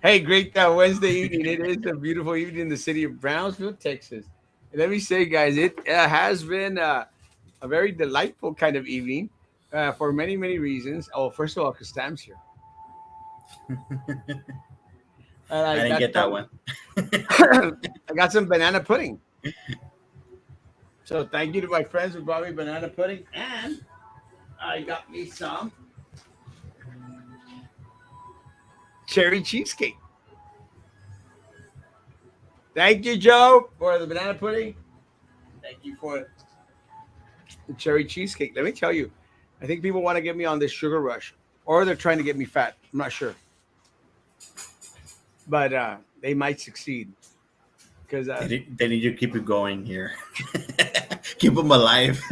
Hey, great Wednesday evening. It is a beautiful evening in the city of Brownsville, Texas. And let me say, guys, it has been a very delightful kind of evening for many, many reasons. Oh, first of all, because Sam's here. And I I didn't got get that some, one. I got some banana pudding. So thank you to my friends who brought me banana pudding. And I got me some cherry cheesecake. Thank you, Joe, for the banana pudding. Thank you for the cherry cheesecake. Let me tell you, I think people want to get me on this sugar rush, or they're trying to get me fat. I'm not sure, but they might succeed because They need to keep it going here. Keep them alive.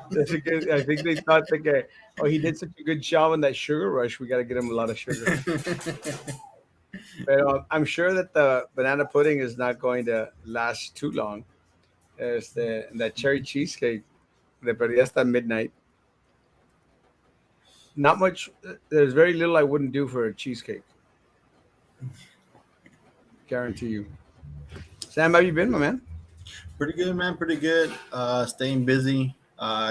that's a good. I think they thought that oh, he did such a good job on that sugar rush. We got to get him a lot of sugar. But I'm sure that the banana pudding is not going to last too long. That cherry cheesecake, de perdida hasta midnight. Not much. There's very little I wouldn't do for a cheesecake. Guarantee you. Sam, how you been, my man? Pretty good, man. Pretty good. Staying busy.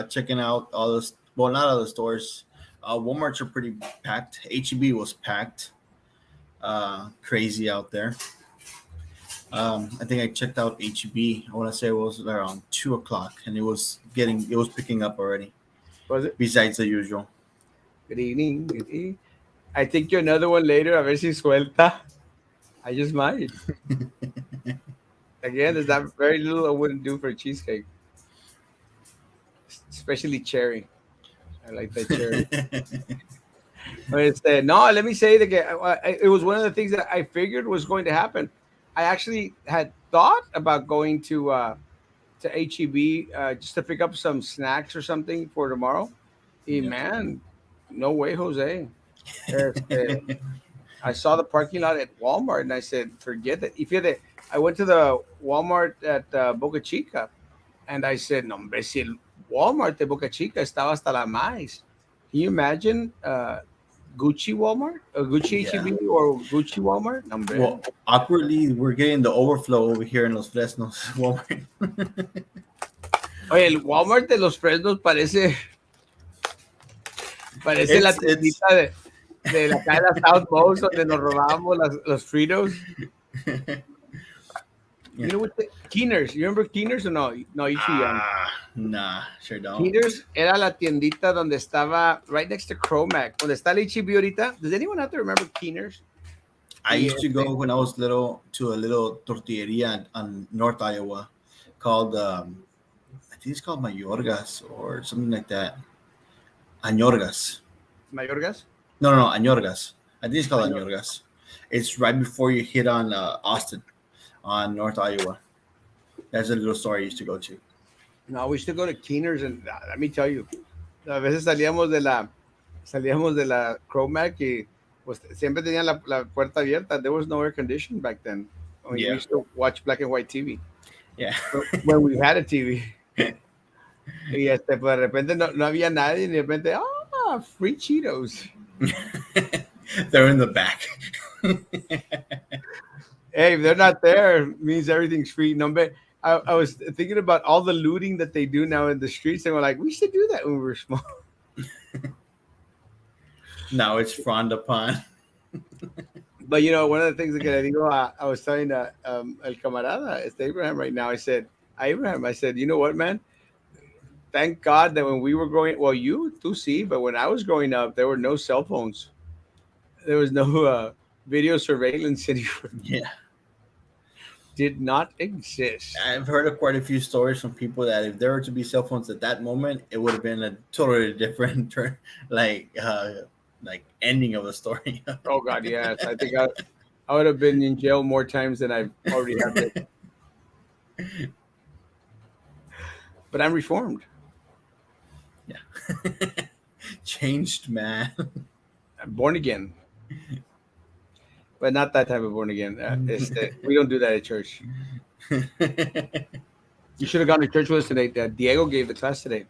Checking out all this. Well, not all the stores. Walmart's are pretty packed. HEB was packed. Crazy out there. I think I checked out HEB. I want to say it was around 2 o'clock, and it was picking up already. Was it? Besides the usual. Good evening. Good evening. I think you another one later. A ver si suelta. I just might. Again, there's that very little I wouldn't do for a cheesecake, especially cherry. I like that cherry. But no, let me say that it was one of the things that I figured was going to happen. I actually had thought about going to HEB just to pick up some snacks or something for tomorrow. Hey, Yeah. man, no way, Jose. Este, I saw the parking lot at Walmart and I said, forget that. If you I went to the Walmart at Boca Chica and I said, no, hombre, si el Walmart de Boca Chica estaba hasta la más. Can you imagine Gucci Walmart, Gucci Yeah. HEB or Gucci Walmart? No, hombre. Well, awkwardly, we're getting the overflow over here in Los Fresnos. Walmart. Oye, el Walmart de los Fresnos parece la It's tiendita de la calle de la South Most donde nos robábamos los Fritos. yeah. You know what? Keeners. You remember Keeners or no? No, you're too young. Nah, sure don't. Keeners era la tiendita donde estaba right next to Cromac. Donde está el HEB ahorita. Does anyone out there remember Keeners? I Y used to go when I was little to a little tortilleria on North Iowa called I think it's called Mayorgas or something like that. Añorgas. Mayorgas? No, Añorgas. I think it's called Mayor- Añorgas. It's right before you hit on Austin on North Iowa. That's a little store I used to go to. No, we used to go to Keeners and let me tell you. A veces salíamos de la Cromac y pues siempre tenían la puerta abierta. There was no air conditioning back then. I mean, we Yeah, used to watch black and white TV. yeah. When we had a TV. Y pues de repente no había nadie y de repente, free Cheetos. They're in the back. Hey, if they're not there, it means everything's free. No, but I was thinking about all the looting that they do now in the streets, and we're like, we should do that when we were small. Now it's frowned upon. But one of the things that I think I was telling El Camarada, it's Abraham right now. I said, you know what, man? Thank God that when we were growing, well, you too see, but when I was growing up, there were no cell phones. There was no video surveillance anywhere. Yeah. Did not exist. I've heard of quite a few stories from people that if there were to be cell phones at that moment, it would have been a totally different turn, like ending of the story. Oh God, yes. I think I would have been in jail more times than I've already have been. But I'm reformed. Yeah. Changed, man. I'm born again. But not that type of born again. We don't do that at church. You should have gone to church with us today. Diego gave the class today.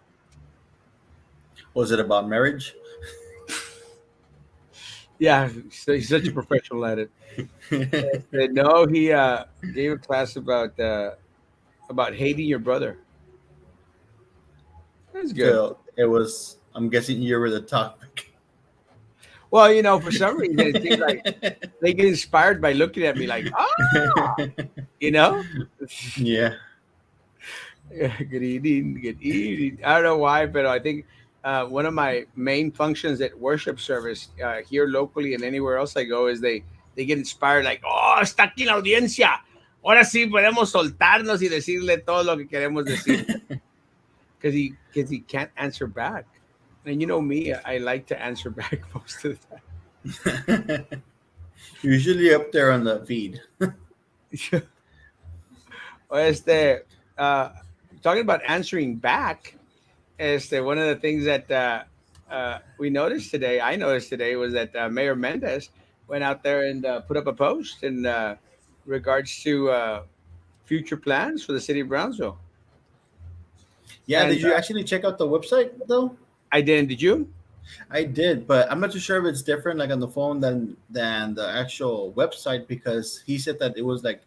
Was it about marriage? Yeah, so he's such a professional at it. No, he gave a class about hating your brother. That's good. So it was. I'm guessing you were the topic. Well, for some reason, it seems like they get inspired by looking at me like, you know. Yeah. Yeah, good evening, good evening. I don't know why, but I think one of my main functions at worship service here locally and anywhere else I go is they get inspired like, oh, está aquí la audiencia. Ahora sí podemos soltarnos y decirle todo lo que queremos decir because he can't answer back. And you know me, I like to answer back most of Usually up there on the feed. the time. Este, uh, talking about answering back. One of the things that we noticed today, I noticed today, was that Mayor Mendez went out there and put up a post in regards to future plans for the city of Brownsville. Yeah, And did you actually check out the website though? I didn't. Did you? I did, but I'm not too sure if it's different like on the phone than the actual website because he said that it was like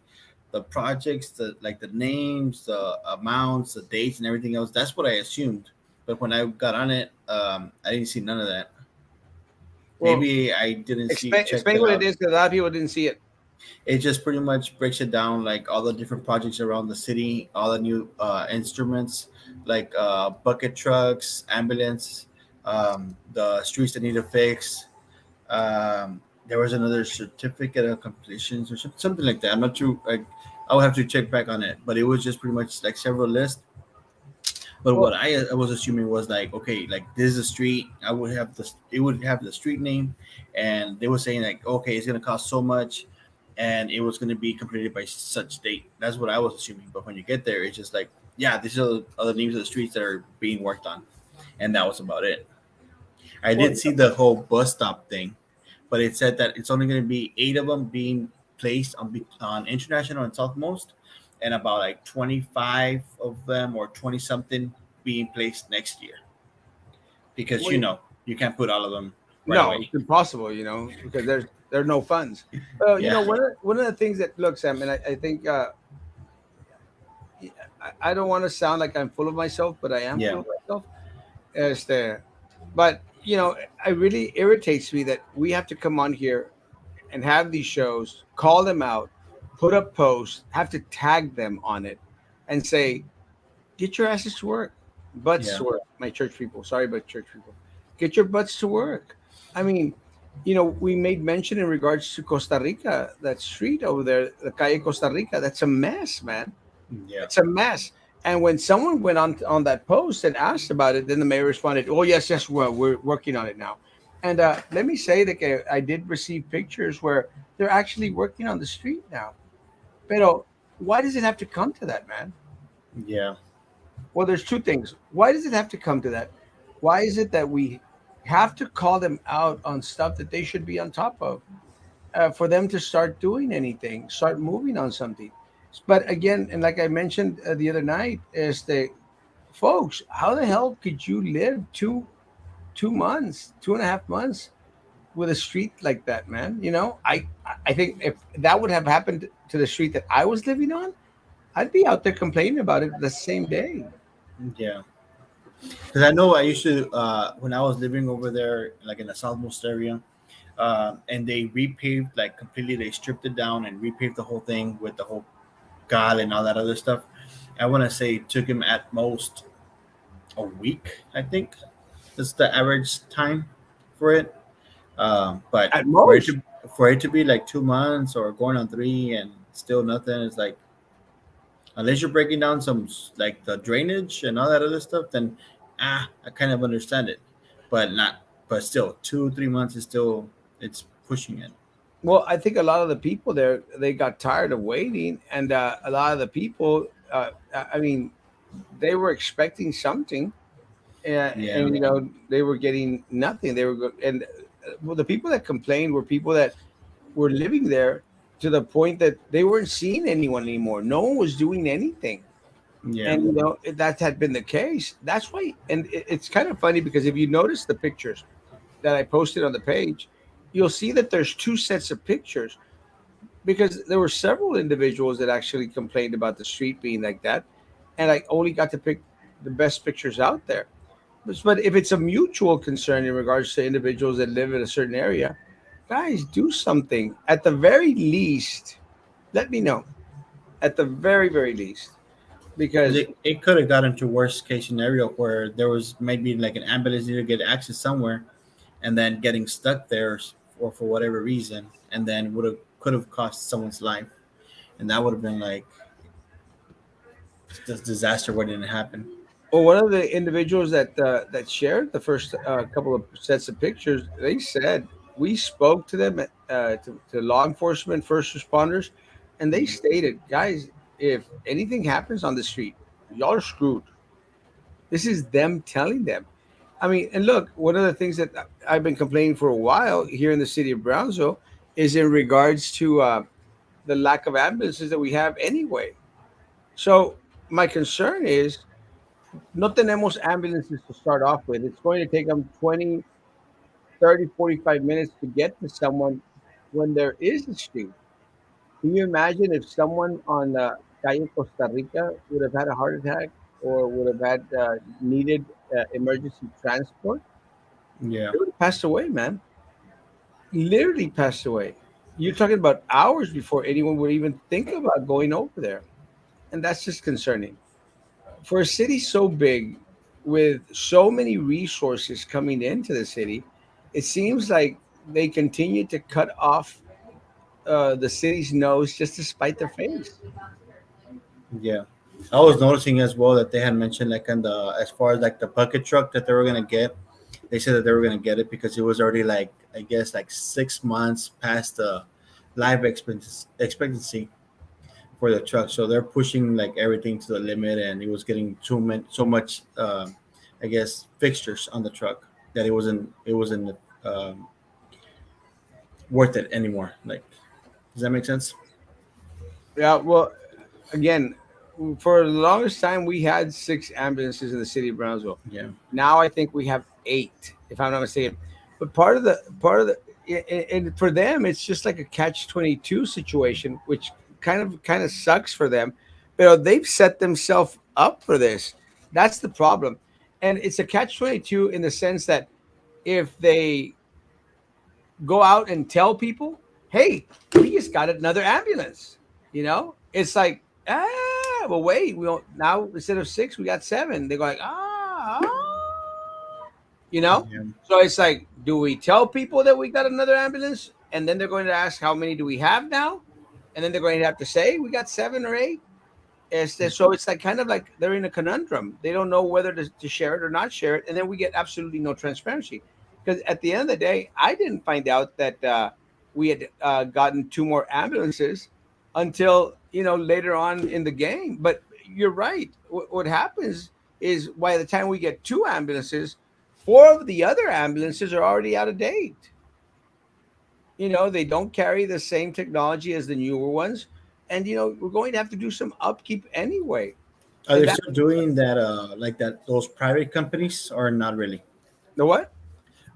the projects, the names, the amounts, the dates, and everything else. That's what I assumed. But when I got on it, I didn't see none of that. Well, Maybe I didn't see check explain that what it out. is because a lot of people didn't see it. It just pretty much breaks it down like all the different projects around the city, all the new instruments like bucket trucks, ambulance, the streets that need to fix. There was another certificate of completions or something like that. I'm not too like I'll have to check back on it, but it was just pretty much like several lists. But Well, what I was assuming was like, okay, like this is a street. I would have the it would have the street name, and they were saying like, okay, it's gonna cost so much, and it was gonna be completed by such date. That's what I was assuming. But when you get there, it's just like, yeah, these are the names of the streets that are being worked on, and that was about it. I well, did see the whole bus stop thing, but it said that it's only going to be 8 of them being placed on International and Southmost, and about like 25 of them or 20 something being placed next year because well, you can't put all of them right no, away. it's impossible, because there are no funds. Well, Yeah, one of the things that look, Sam, and I think I don't want to sound like I'm full of myself, but I am yeah, full of myself. Este, but it really irritates me that we have to come on here and have these shows, call them out, put up posts, have to tag them on it, and say, "Get your asses to work, butts yeah, to work." My church people, sorry, but church people, get your butts to work. I mean, we made mention in regards to Costa Rica, that street over there, the calle Costa Rica. That's a mess, man. yeah, It's a mess. And when someone went on that post and asked about it, then the mayor responded, "Oh yes, yes, we're working on it now." And let me say that I did receive pictures where they're actually working on the street now. Pero why does it have to come to that, man? yeah, Well, there's two things. Why does it have to come to that? Why is it that we have to call them out on stuff that they should be on top of for them to start doing anything, start moving on something? But again, and like I mentioned the other night, is the folks, how the hell could you live 2 months, 2.5 months with a street like that, man? I think if that would have happened to the street that I was living on, I'd be out there complaining about it the same day. yeah. Because I know I used to when I was living over there, like in the Southmost area, and they repaved like completely. They stripped it down and repaved the whole thing with the whole gal and all that other stuff. I want to say it took him at most a week. I think that's the average time for it. But At for it most. to for it to be like 2 months or going on three and still nothing, it's like unless you're breaking down some like the drainage and all that other stuff, then I kind of understand it, but not. But still, 2 3 months is still it's pushing it. Well, I think a lot of the people there, they got tired of waiting, and a lot of the people, I mean, they were expecting something, Yeah, and they were getting nothing. Well, the people that complained were people that were living there to the point that they weren't seeing anyone anymore. No one was doing anything, yeah, and that had been the case. That's why, and it's kind of funny because if you notice the pictures that I posted on the page, you'll see that there's two sets of pictures because there were several individuals that actually complained about the street being like that, and I only got to pick the best pictures out there. But if it's a mutual concern in regards to individuals that live in a certain area, guys, do something. At the very least, let me know. At the very least, Because because it could have gotten to worst case scenario where there was maybe like an ambulance needed to get access somewhere, and then getting stuck there, or for whatever reason, and then would have could have cost someone's life, and that would have been like this disaster where it didn't happen. well, one of the individuals that shared the first couple of sets of pictures, they said we spoke to them to law enforcement, first responders, and they stated, guys, if anything happens on the street, y'all are screwed. This is them telling them. I mean, and look, one of the things that I've been complaining for a while here in the city of Brownsville is in regards to the lack of ambulances that we have anyway. So my concern is no tenemos ambulances to start off with. It's going to take them 20, 30, 45 minutes to get to someone when there is a street. Can you imagine if someone on Calle Costa Rica would have had a heart attack or would have had needed emergency transport? Yeah. They would have passed away, man. Literally passed away. You're talking about hours before anyone would even think about going over there. And that's just concerning. For a city so big with so many resources coming into the city, it seems like they continue to cut off the city's nose just to spite their face. Yeah. I was noticing as well that they had mentioned like on the as far as like the bucket truck that they were gonna get, they said that they were gonna get it because it was already like I guess like 6 months past the life expectancy for the truck. So they're pushing like everything to the limit, and it was getting so much I guess fixtures on the truck that it wasn't um, worth it anymore. Like, does that make sense? Yeah, well, again, for the longest time, we had six ambulances in the city of Brownsville. Yeah. Now I think we have eight, if I'm not mistaken. But and for them, it's just like a catch-22 situation, which kind of sucks for them. But they've set themselves up for this. That's the problem, and it's a catch-22 in the sense that if they go out and tell people, "Hey, we just got another ambulance," it's like, well, wait, we don't now instead of six, we got seven. They're going, you know. Yeah. So it's like, do we tell people that we got another ambulance, and then they're going to ask how many do we have now, and then they're going to have to say we got seven or eight. So it's like kind of like they're in a conundrum. They don't know whether to share it or not share it, and then we get absolutely no transparency. Because at the end of the day, I didn't find out that we had gotten two more ambulances until later on in the game. But you're right. What happens is by the time we get two ambulances, four of the other ambulances are already out of date. They don't carry the same technology as the newer ones, and we're going to have to do some upkeep anyway. Are And they that still doing that? Like that? Those private companies, or not really? the what?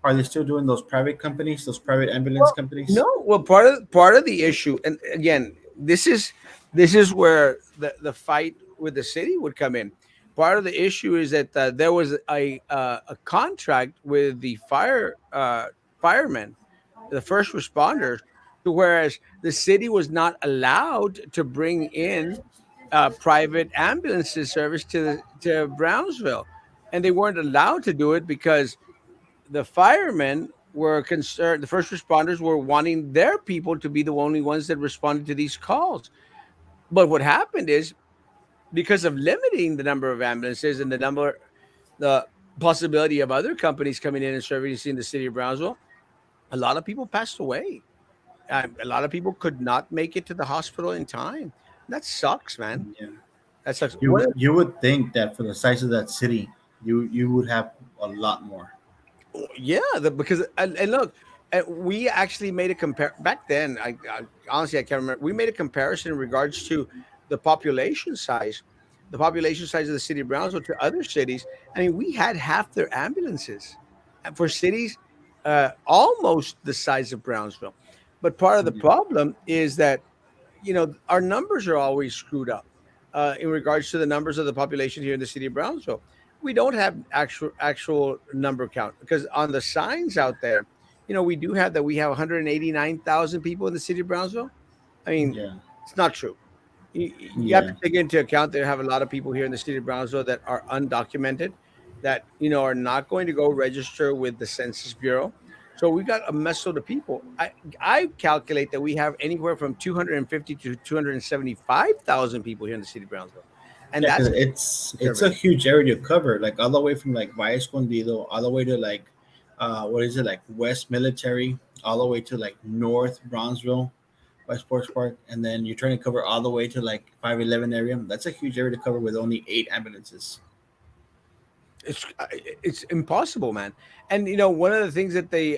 Are they still doing those private companies? Those private ambulance Well, companies? no. Well, part of the issue, and again, this is where the fight with the city would come in. Part of the issue is that there was a contract with the firemen, the first responders, to whereas the city was not allowed to bring in private ambulances service to Brownsville, and they weren't allowed to do it because the firemen were concerned. The first responders were wanting their people to be the only ones that responded to these calls. But what happened is because of limiting the number of ambulances and the possibility of other companies coming in and servicing the city of Brownsville, a lot of people passed away. A lot of people could not make it to the hospital in time. That sucks, man. Yeah. That sucks. You would think that for the size of that city, you would have a lot more. Yeah, because and look, we actually made a compare back then. I honestly I can't remember. We made a comparison in regards to the population size, the population size of the city of Brownsville to other cities. I mean, we had half their ambulances. And for cities. almost the size of Brownsville. But part of the Yeah. problem is that our numbers are always screwed up in regards to the numbers of the population here in the city of Brownsville. We don't have actual number count because on the signs out there, we do have that we have 189,000 people in the city of Brownsville. I mean, Yeah. it's not true. You have Yeah. to take into account that have a lot of people here in the city of Brownsville that are undocumented, that are not going to go register with the Census Bureau. So we got a mess of the people. I calculate that we have anywhere from 250 to 275,000 people here in the city of Brownsville, and Yeah, because that's it's a conservative. huge area to cover, like all the way from like Valle Escondido, all the way to like, what is it, like West Military, all the way to like North Bronzeville, West Sports Park, and then you're trying to cover all the way to like 511 area. That's a huge area to cover with only 8 ambulances. It's impossible, man. And one of the things that they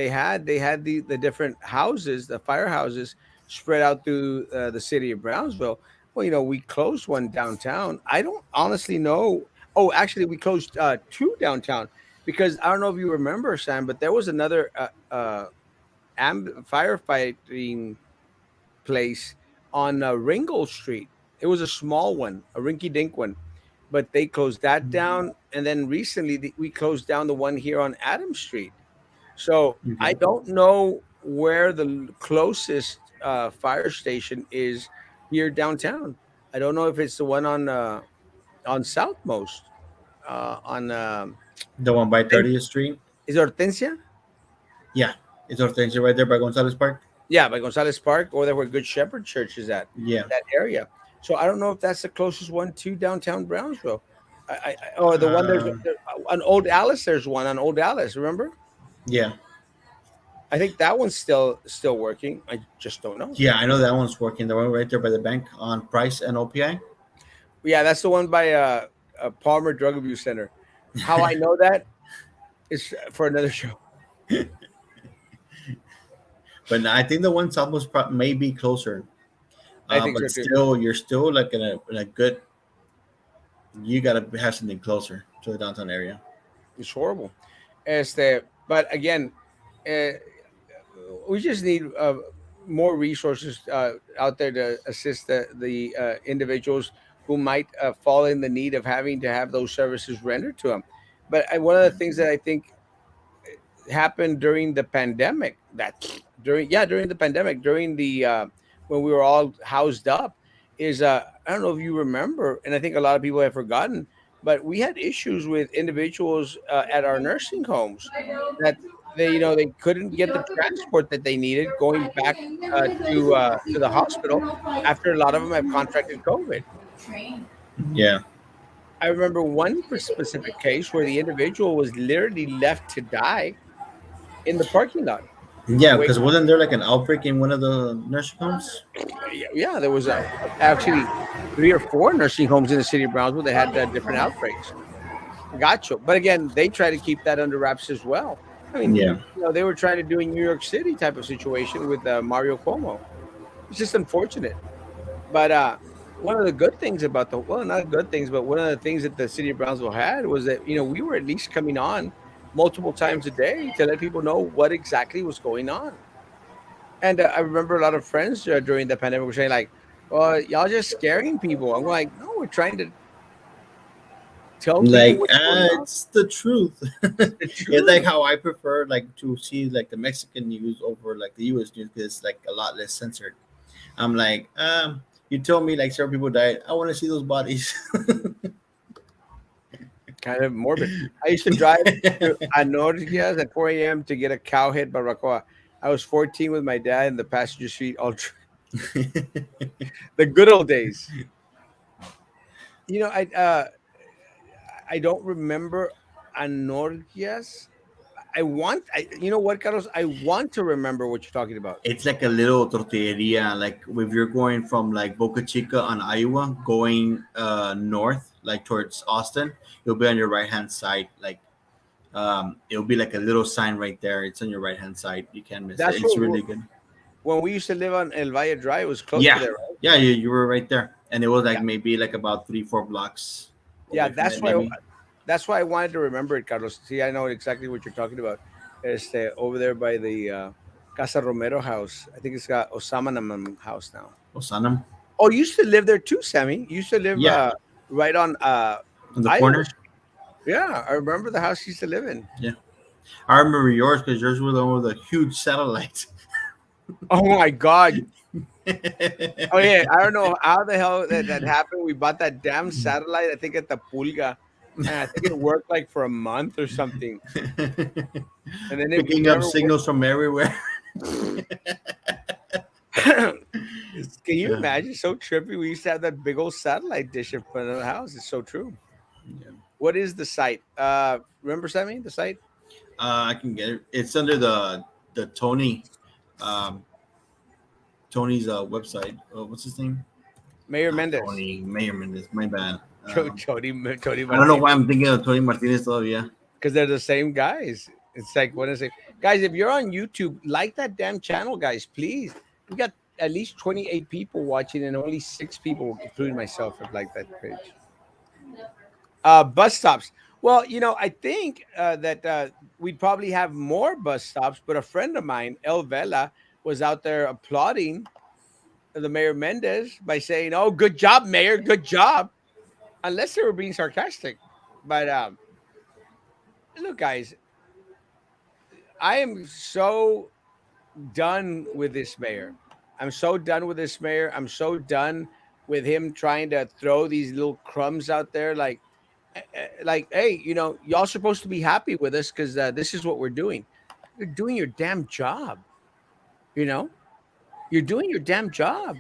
had the different houses, the firehouses, spread out through the city of Brownsville. Well, we closed one downtown. I don't honestly know. Oh, actually, we closed two downtown because I don't know if you remember, Sam, but there was another firefighting place on Ringgold Street. It was a small one, a rinky-dink one, but they closed that down. And then recently, we closed down the one here on Adams Street. So I Okay. don't know where the closest fire station is here downtown. I don't know if it's the one on Southmost on The one by 30th Street. is it Hortensia? Yeah, it's Hortensia right there by Gonzalez Park. Yeah, by Gonzalez Park, or there where Good Shepherd Church is at, Yeah. that area. So I don't know if that's the closest one to downtown Brownsville. Or the one Uh, on Old Alice. There's one on Old Alice. Remember? yeah. I think that one's still working. I just don't know. Yeah, I know that one's working. The one right there by the bank on Price and OPI. Yeah, that's the one by Palmer Drug Abuse Center. How I know that is for another show. But I think the one Southwest may be closer. I think so But too. still, you're still like in a good. You gotta have something closer to the downtown area. It's horrible. But again, uh, we just need more resources out there to assist the individuals who might fall in the need of having to have those services rendered to them. But one of the things that I think happened during the pandemic, during the pandemic, during the when we were all housed up, is I don't know if you remember, and I think a lot of people have forgotten, but we had issues with individuals at our nursing homes that they couldn't get the transport that they needed going back to the hospital after a lot of them have contracted COVID. Yeah, I remember one specific case where the individual was literally left to die in the parking lot. yeah. Wait, Because wasn't there like an outbreak in one of the nursing homes? yeah, there was actually three or four nursing homes in the city of Brownsville that had different outbreaks. Gotcha. But again, they try to keep that under wraps as well. I mean, Yeah, they were trying to do a New York City type of situation with Mario Cuomo. It's just unfortunate. But one of the good things about well, not good things, but one of the things that the city of Brownsville had was that we were at least coming on multiple times a day to let people know what exactly was going on. And I remember a lot of friends during the pandemic were saying like, "Well, y'all just scaring people." I'm like, "No, we're trying to tell people like what's going on. it's the truth. It's the It's like truth." how I prefer like to see like the Mexican news over like the U.S. news because it's like a lot less censored. I'm like, you told me like several people died. I want to see those bodies. Kind of morbid. I used to drive to Anorgias at 4 a.m. to get a cowhead barbacoa. I was 14 with my dad in the passenger seat. The good old days. You know, I don't remember Anorgias. You know what, Carlos? I want to remember what you're talking about. It's like a little tortilleria. Like if you're going from like Boca Chica on Iowa, going north, like towards Austin, you'll be on your right hand side. Like it'll be like a little sign right there. It's on your right hand side. You can't miss it. That's It's really good. when we used to live on El Valle Drive. It was close to Yeah, there, right? yeah, you were right there, and it was like Yeah, maybe like about 3-4 blocks yeah. away from it, maybe. That's why I wanted to remember it, Carlos. See, I know exactly what you're talking about. over there by the Casa Romero house. I think it's got Osama house now. Osanam. Oh, you used to live there too, Sammy. You used to live Yeah, right on in the Iowa. corner. Yeah, I remember the house you used to live in. Yeah, I remember yours because yours was the one with the huge satellites. Oh my God. Oh yeah, I don't know how the hell that happened. We bought that damn satellite, I think at the Pulga, and I think it worked like for a month or something. And then it Picking up never signals from everywhere. worked. Can you Yeah. imagine? So trippy. We used to have that big old satellite dish in front of the house. It's so true. Yeah. What is the site? Remember Sammy, the site? I can get it. It's under the um, Tony's website. What's his name? Mayor Not Mendez. Tony Mayor Mendez. My bad. Tony I don't know why Martinez. I'm thinking of Tony Martinez. Oh yeah. Because they're the same guys. It's like what is it? Guys, if you're on YouTube, like that damn channel, guys, please. We got at least 28 people watching, and only 6 people, including myself, have liked that page. Bus stops. Well, I think that we'd probably have more bus stops, but a friend of mine, El Vela, was out there applauding the Mayor Mendez by saying, "Oh, good job, Mayor, good job." Unless they were being sarcastic. But look, guys, I am so done with this mayor. I'm so done with this mayor. I'm so done with him trying to throw these little crumbs out there like, hey, y'all supposed to be happy with us because this is what we're doing. You're doing your damn job. You know, you're doing your damn job.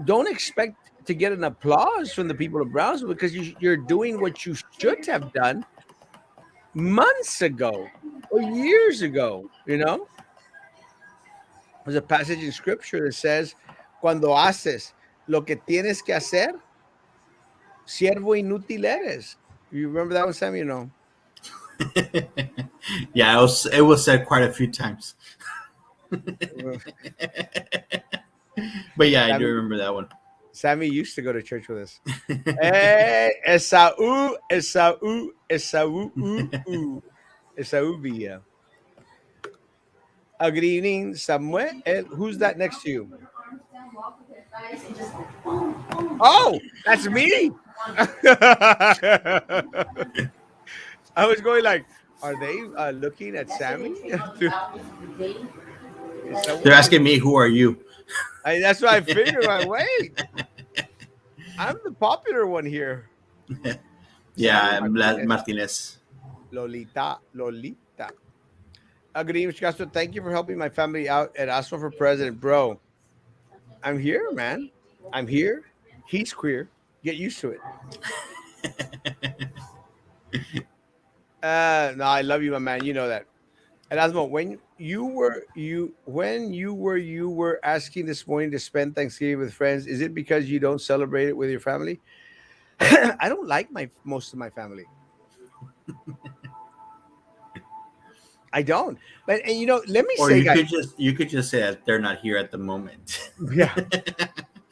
Don't expect to get an applause from the people of Brownsville because you're doing what you should have done months ago or years ago. There's a passage in scripture that says, cuando haces lo que tienes que hacer, siervo inútil eres. You remember that one, Sam? Yeah, it was said quite a few times. But yeah, I do Sammy, remember that one. Sammy used to go to church with us. Hey, Esau, Esau, Esau, Esau Villa. Good evening, Samuel. Who's that next to you? Oh, that's me. I was going like, are they looking at Sammy? Is They're someone asking me, "Who are you?" that's what I figured. Like, wait, I'm the popular one here. Yeah, Sammy I'm Martinez. Martinez. Lolita. Lolita. Good evening, Castro. Thank you for helping my family out at Erasmo for President. Bro, I'm here, man. I'm here. He's queer. Get used to it. No, I love you, my man. You know that. Erasmo, when you were asking this morning to spend Thanksgiving with friends, is it because you don't celebrate it with your family? I don't like my most of my family. I don't. But and let me Or say, guys, you could just say that they're not here at the moment. yeah,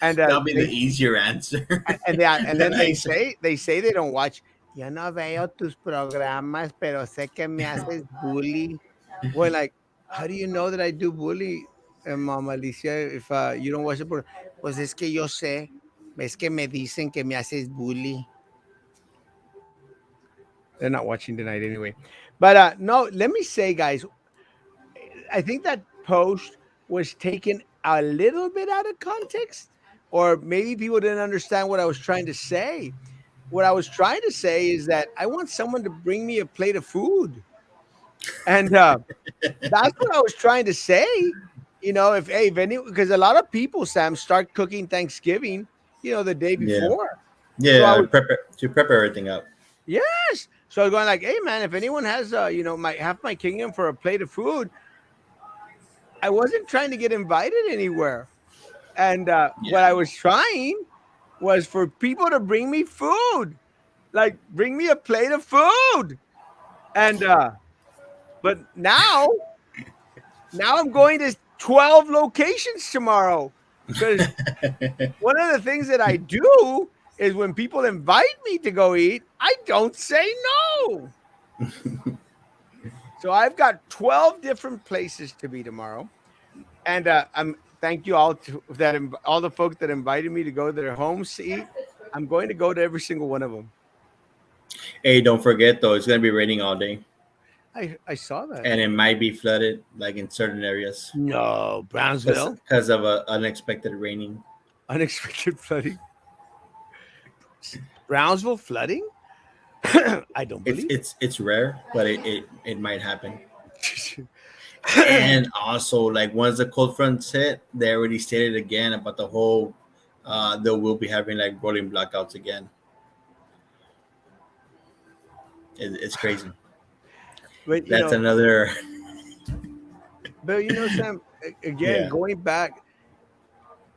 and That'll be the easier answer. and then they Nice. say they don't watch. Yo no veo tus programas, pero sé que me haces bully. Well, like, how do you know that I do bully, Mama Alicia? If you don't watch it, pues es que yo sé, es que me dicen que me haces bully. They're not watching tonight anyway. But no, let me say, guys, I think that post was taken a little bit out of context, or maybe people didn't understand what I was trying to say. What I was trying to say is that I want someone to bring me a plate of food. And that's what I was trying to say. If any, because a lot of people, Sam, start cooking Thanksgiving, the day Yeah. before. So I Yeah. was, To prep everything up. yes. So I was going like, hey man, if anyone has, my half my kingdom for a plate of food, I wasn't trying to get invited anywhere. And what Yeah. I was trying was for people to bring me food, like bring me a plate of food. And but now I'm going to 12 locations tomorrow because one of the things that I do is when people invite me to go eat, I don't say no. So I've got 12 different places to be tomorrow, and I'm thank you all all the folks that invited me to go to their homes to eat. I'm going to go to every single one of them. Hey, don't forget though, it's gonna be raining all day, I saw that. and it might be flooded, like in certain areas, No, Brownsville, because of a unexpected raining. unexpected flooding. Brownsville flooding? I don't It's believe it's it's rare, but it might happen. it. And also, like once the cold fronts hit, they already stated again about the whole. They will be having like rolling blackouts again. It's crazy. but you That's know, another. Sam. Again, Yeah. going back,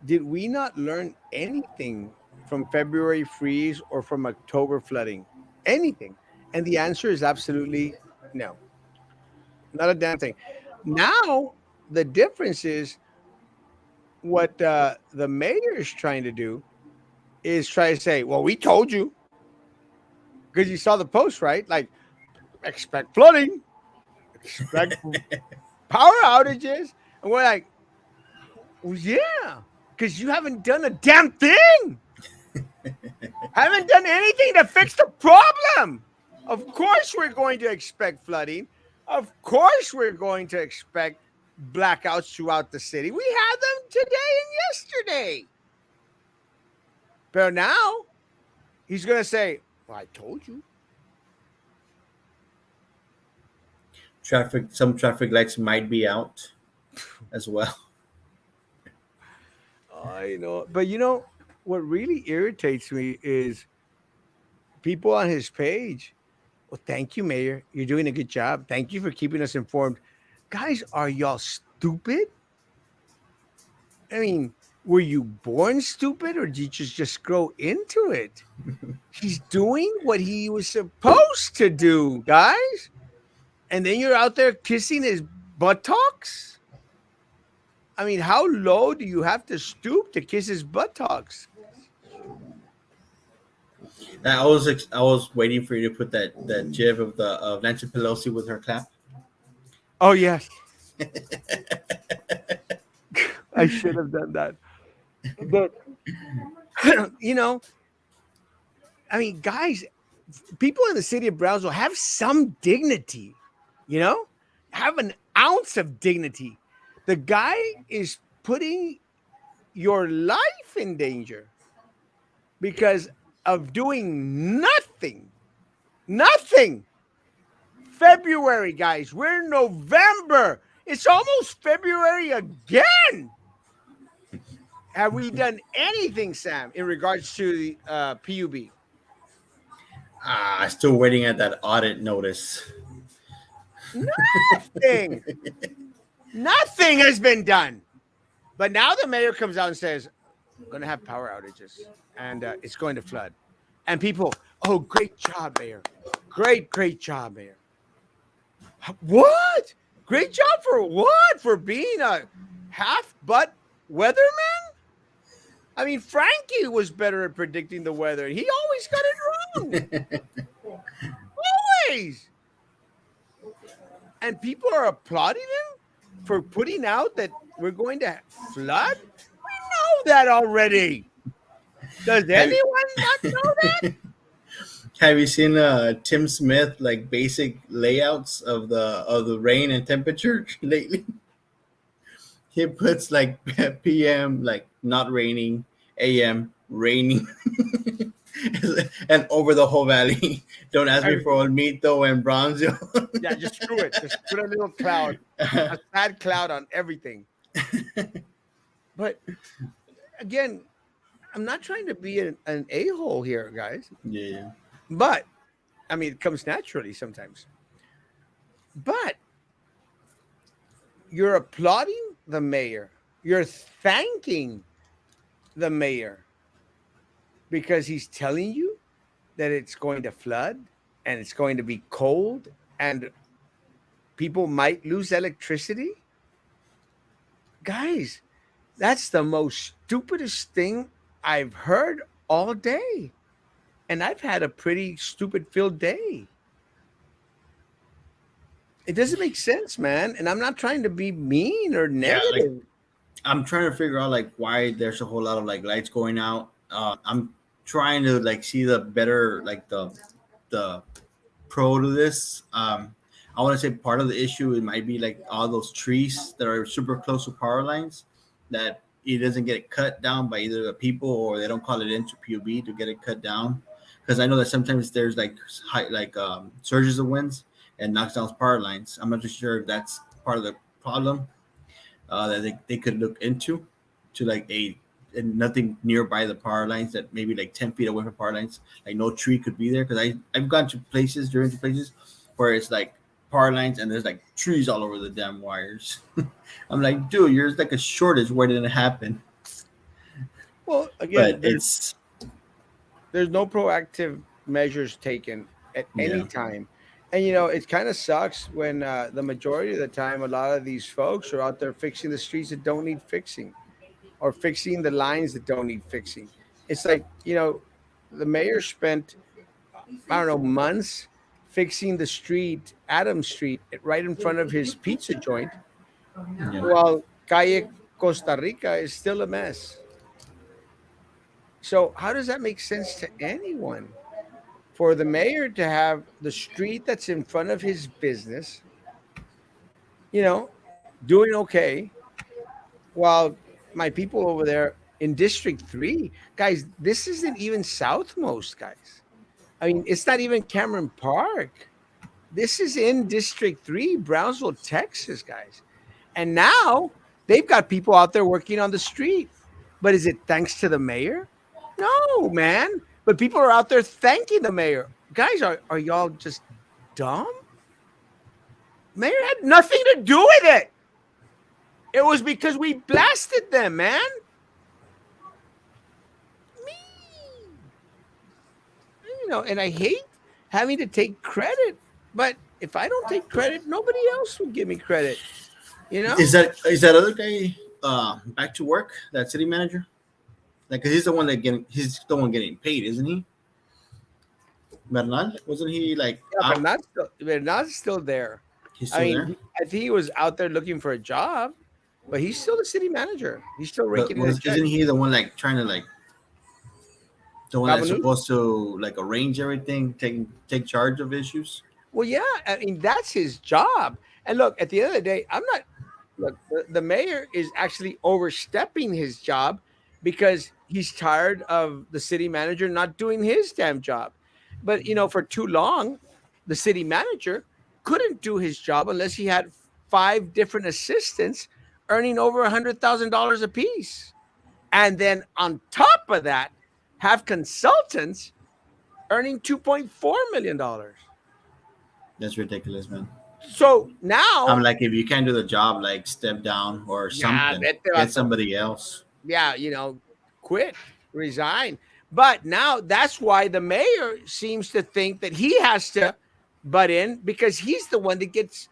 did we not learn anything from February freeze or from October flooding? Anything? And the answer is absolutely no, not a damn thing. Now the difference is what the mayor is trying to do is try to say, "Well, we told you because you saw the post, right? Like expect flooding, expect power outages," and we're like, "Well, yeah, because you haven't done a damn thing." Haven't done anything to fix the problem. Of course, we're going to expect flooding. Of course, we're going to expect blackouts throughout the city. We had them today and yesterday. But now he's going to say, "Well, I told you." Some traffic lights might be out as well. I know. But what really irritates me is people on his page. Well, thank you, Mayor. You're doing a good job. Thank you for keeping us informed. Guys, are y'all stupid? I mean, were you born stupid or did you just grow into it? He's doing what he was supposed to do, guys. And then you're out there kissing his buttocks? I mean, how low do you have to stoop to kiss his buttocks? I was waiting for you to put that gif of the of Nancy Pelosi with her clap. Oh, yes. I should have done that. But, you know, I mean, guys, people in the city of Brownsville have some dignity, you know, have an ounce of dignity. The guy is putting your life in danger because of doing nothing. Nothing. February, guys. We're in November. It's almost February again. Have we done anything, Sam, in regards to the PUB? Still waiting at that audit notice. Nothing. Nothing has been done. But now the mayor comes out and says, "We're going to have power outages and it's going to flood." And people, "Oh, great job, Mayor. Great job, Mayor." What? Great job for what? For being a half butt weatherman? I mean, Frankie was better at predicting the weather. He always got it wrong. Always. And people are applauding him for putting out that we're going to flood? We know that already. Does have, anyone not know that? have you seen Tim Smith like basic layouts of the rain and temperature lately? He puts like PM like not raining, AM raining, and over the whole valley. Don't ask me for Olmito and Bronzio. Yeah, just screw it. Just put a little cloud, a sad cloud on everything. But again, I'm not trying to be an a-hole here, guys. Yeah. But I mean, it comes naturally sometimes. But you're applauding the mayor. You're thanking the mayor because he's telling you that it's going to flood and it's going to be cold and people might lose electricity. Guys, that's the most stupidest thing I've heard all day. And I've had a pretty stupid filled day. It doesn't make sense, man. And I'm not trying to be mean or Yeah, like negative. I'm trying to figure out like why there's a whole lot of like lights going out. I'm trying to like see the better like the pro to this. I want to say part of the issue it might be like all those trees that are super close to power lines that it doesn't get cut down by either the people or they don't call it into PUB to get it cut down. Because I know that sometimes there's like high, like surges of winds and knocks down power lines. I'm not too sure if that's part of the problem that they could look into to like a and nothing nearby the power lines that maybe like 10 feet away from power lines like no tree could be there because I've gone to places driven to places where it's like power lines and there's like trees all over the damn wires. I'm like, dude, you're like a shortage. Where did it happen? Well, But again, it's there's no proactive measures taken at yeah, any time. And it kind of sucks when the majority of the time a lot of these folks are out there fixing the streets that don't need fixing or fixing the lines that don't need fixing. It's like, the mayor spent, I don't know, months fixing the street, Adams Street, right in front of his pizza joint, yeah. while Calle Costa Rica is still a mess. So, how does that make sense to anyone? For the mayor to have the street that's in front of his business, you know, doing okay, while my people over there in District 3, guys, this isn't even Southmost, guys. I mean, it's not even Cameron Park. This is in District 3, Brownsville, Texas, guys. And now they've got people out there working on the street. But is it thanks to the mayor? No, man. But people are out there thanking the mayor. Guys, are y'all just dumb? Mayor had nothing to do with it. It was because we blasted them, man. Me. And I hate having to take credit. But if I don't take credit, nobody else will give me credit, you know? Is that other guy back to work? That city manager? Like, 'cause he's the one getting paid, isn't he? Bernal wasn't he like Yeah, out? Bernard's still there. He's I still mean, there. I think he was out there looking for a job, but he's still the city manager. He's still But raking in a was check. isn't he the one like trying to like the one that's Rabanus? supposed to like arrange everything, take charge of issues? Well, yeah, I mean that's his job. And look, at the end of the day, I'm not. Look, the mayor is actually overstepping his job because he's tired of the city manager not doing his damn job. But for too long, the city manager couldn't do his job unless he had five different assistants earning over $100,000 apiece, and then on top of that, have consultants earning $2.4 million. That's ridiculous, man. So I'm now, like, if you can't do the job, like step down or yeah, something. vete Get vato. somebody else. Yeah, quit, resign. But now that's why the mayor seems to think that he has to butt in because he's the one that gets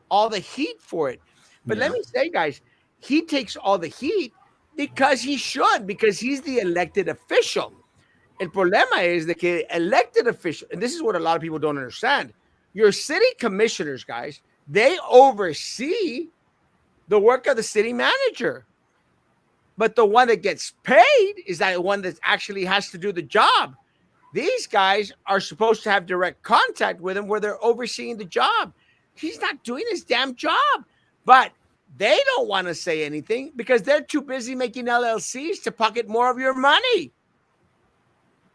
all the heat for it. But let Yeah. me say, guys, he takes all the heat because he should, because he's the elected official. El problema is de que elected official, and this is what a lot of people don't understand. Your city commissioners, guys, they oversee the work of the city manager. But the one that gets paid is that one that actually has to do the job. These guys are supposed to have direct contact with him where they're overseeing the job. He's not doing his damn job. But they don't want to say anything because they're too busy making LLCs to pocket more of your money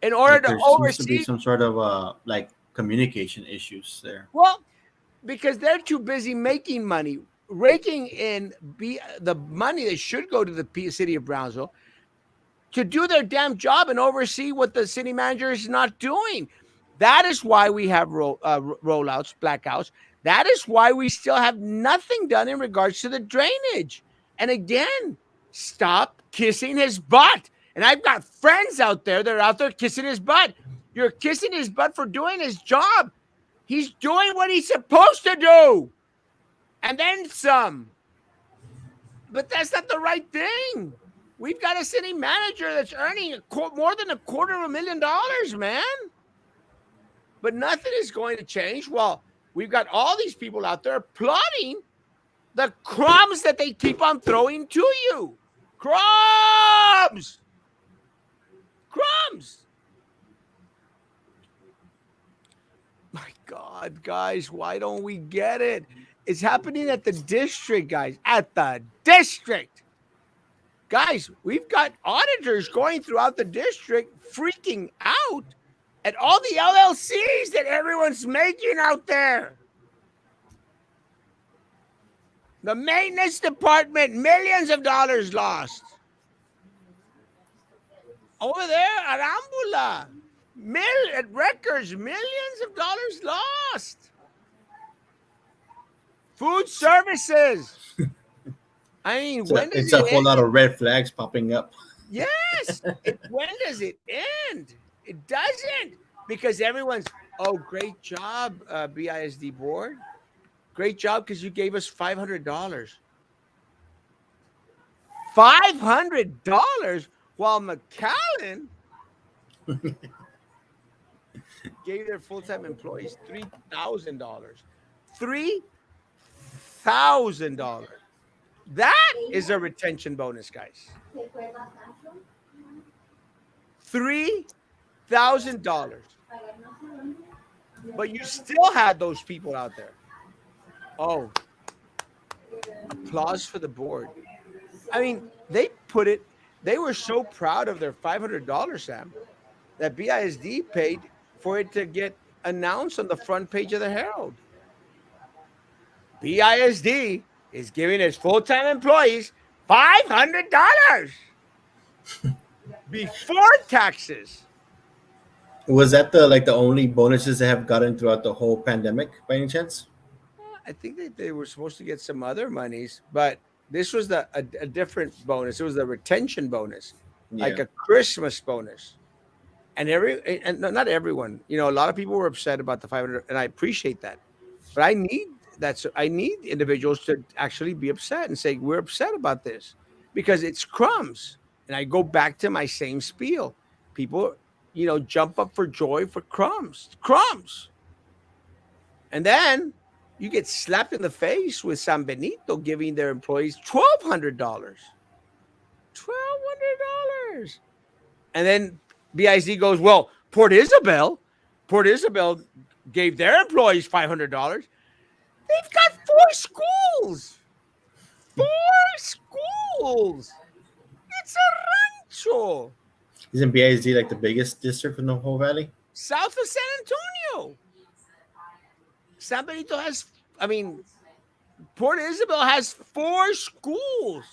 in order Like to there seems to be oversee. some sort of like communication issues there. Well, because they're too busy making money, raking in the money that should go to the city of Brownsville to do their damn job and oversee what the city manager is not doing. That is why we have rollouts, blackouts. That is why we still have nothing done in regards to the drainage. And again, stop kissing his butt. And I've got friends out there that are out there kissing his butt. You're kissing his butt for doing his job. He's doing what he's supposed to do. And then some. But that's not the right thing. We've got a city manager that's earning more than $250,000, man. But nothing is going to change. Well, we've got all these people out there plotting the crumbs that they keep on throwing to you. Crumbs! Crumbs! My God, guys, why don't we get it? It's happening at the district, guys. At the district. Guys, we've got auditors going throughout the district freaking out at all the LLCs that everyone's making out there. The maintenance department, millions of dollars lost. Over there, Arambula, at Records, millions of dollars lost. Food services. I mean, when does It's a it whole end? lot of red flags popping up. Yes. When does it end? It doesn't, because everyone's, oh, great job, BISD board. Great job because you gave us $500. $500 while McAllen gave their full-time employees $3,000. $3,000. That is a retention bonus, guys. $3,000. But you still had those people out there. Oh, applause for the board. I mean, they were so proud of their $500, Sam, that BISD paid for it to get announced on the front page of the Herald. BISD is giving its full-time employees $500 before taxes. Was that the only bonuses they have gotten throughout the whole pandemic by any chance? I think that they were supposed to get some other monies, but this was a different bonus. It was the retention bonus, like Yeah. a Christmas bonus. And not everyone, a lot of people were upset about the 500, and I appreciate that. But I need individuals to actually be upset and say we're upset about this because it's crumbs. And I go back to my same spiel. People, jump up for joy for crumbs, crumbs, and then you get slapped in the face with San Benito giving their employees $1,200. $1,200. And then BIC goes, well, Port Isabel gave their employees $500. They've got 4 schools. 4 schools. It's a rancho. Isn't BISD like the biggest district in the whole valley? South of San Antonio. San Benito Port Isabel has 4 schools,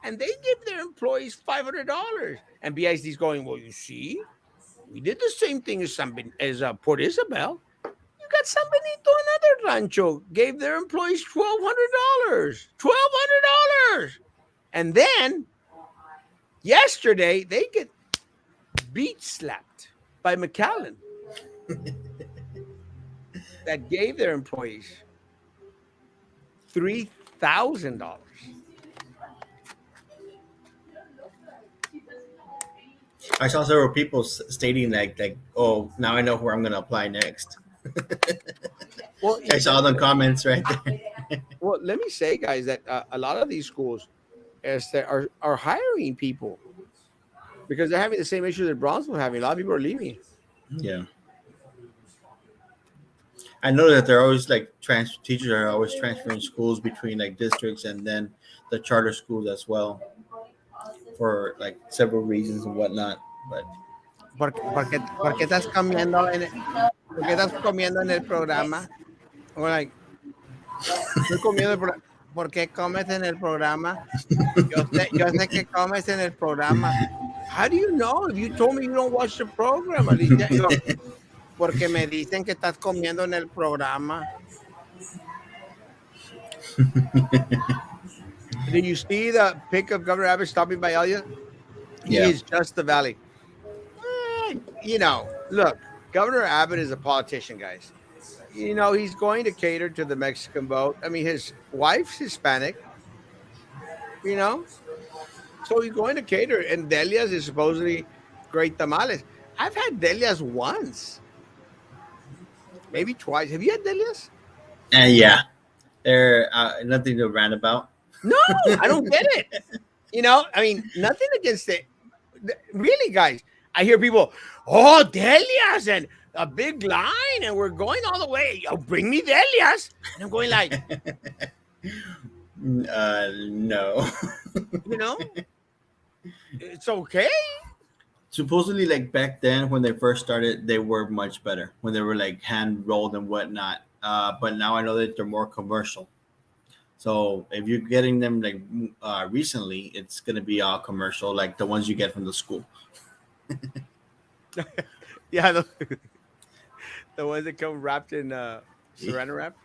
and they give their employees $500. And BISD's going, well, you see, we did the same thing as Port Isabel. You got San Benito, another rancho, gave their employees $1,200. $1,200. And then yesterday they get beat slapped by McAllen that gave their employees $3,000. I saw several people stating oh, now I know where I'm going to apply next. Well, I saw the comments right there. Well, let me say, guys, that a lot of these schools are hiring people because they're having the same issue that Bronzeville having. A lot of people are leaving. Yeah. I know that they're always teachers are always transferring schools between districts and then the charter schools as well for several reasons and whatnot. But ¿Por qué estás comiendo en el programa? Or estoy comiendo ¿por qué comes en el programa? Yo sé que comes en el programa. How do you know if you told me you don't watch the program, Alicia? Porque me dicen que estás comiendo en el programa. Did you see the pic of Governor Abbott stopping by Elliott? Yeah. He's just the valley. Look, Governor Abbott is a politician, guys. He's going to cater to the Mexican vote. I mean, his wife's Hispanic, so he's going to cater. And Delia's is supposedly great tamales. I've had Delia's once, maybe twice. Have you had Delia's? And yeah, they're nothing to rant about. No, I don't get it. I mean, nothing against it. Really, guys, I hear people, oh, Delias and a big line, and we're going all the way. Yo, bring me Delias. And I'm going like, No. you know, it's okay. Supposedly, like back then when they first started, they were much better when they were like hand rolled and whatnot. But now I know that they're more commercial. So if you're getting them like recently, it's gonna be all commercial, like the ones you get from the school. Yeah, the ones that come wrapped in saran wrap.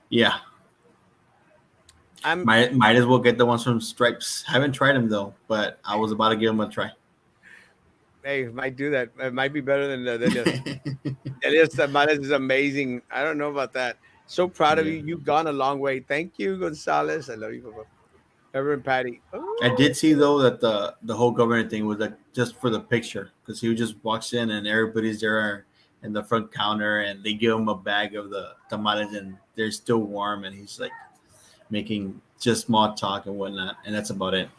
Yeah, I'm might as well get the ones from Stripes. Haven't tried them though, but I was about to give them a try. Hey, might do that. It might be better than the Elias Tamales is amazing. I don't know about that. So proud of Yeah. you. You've gone a long way. Thank you, Gonzalez. I love you, Papa. Reverend Patty. I Oh, did see though that the whole governor thing was like just for the picture because he just walks in and everybody's there in the front counter and they give him a bag of the tamales and they're still warm and he's like making just small talk and whatnot and that's about it.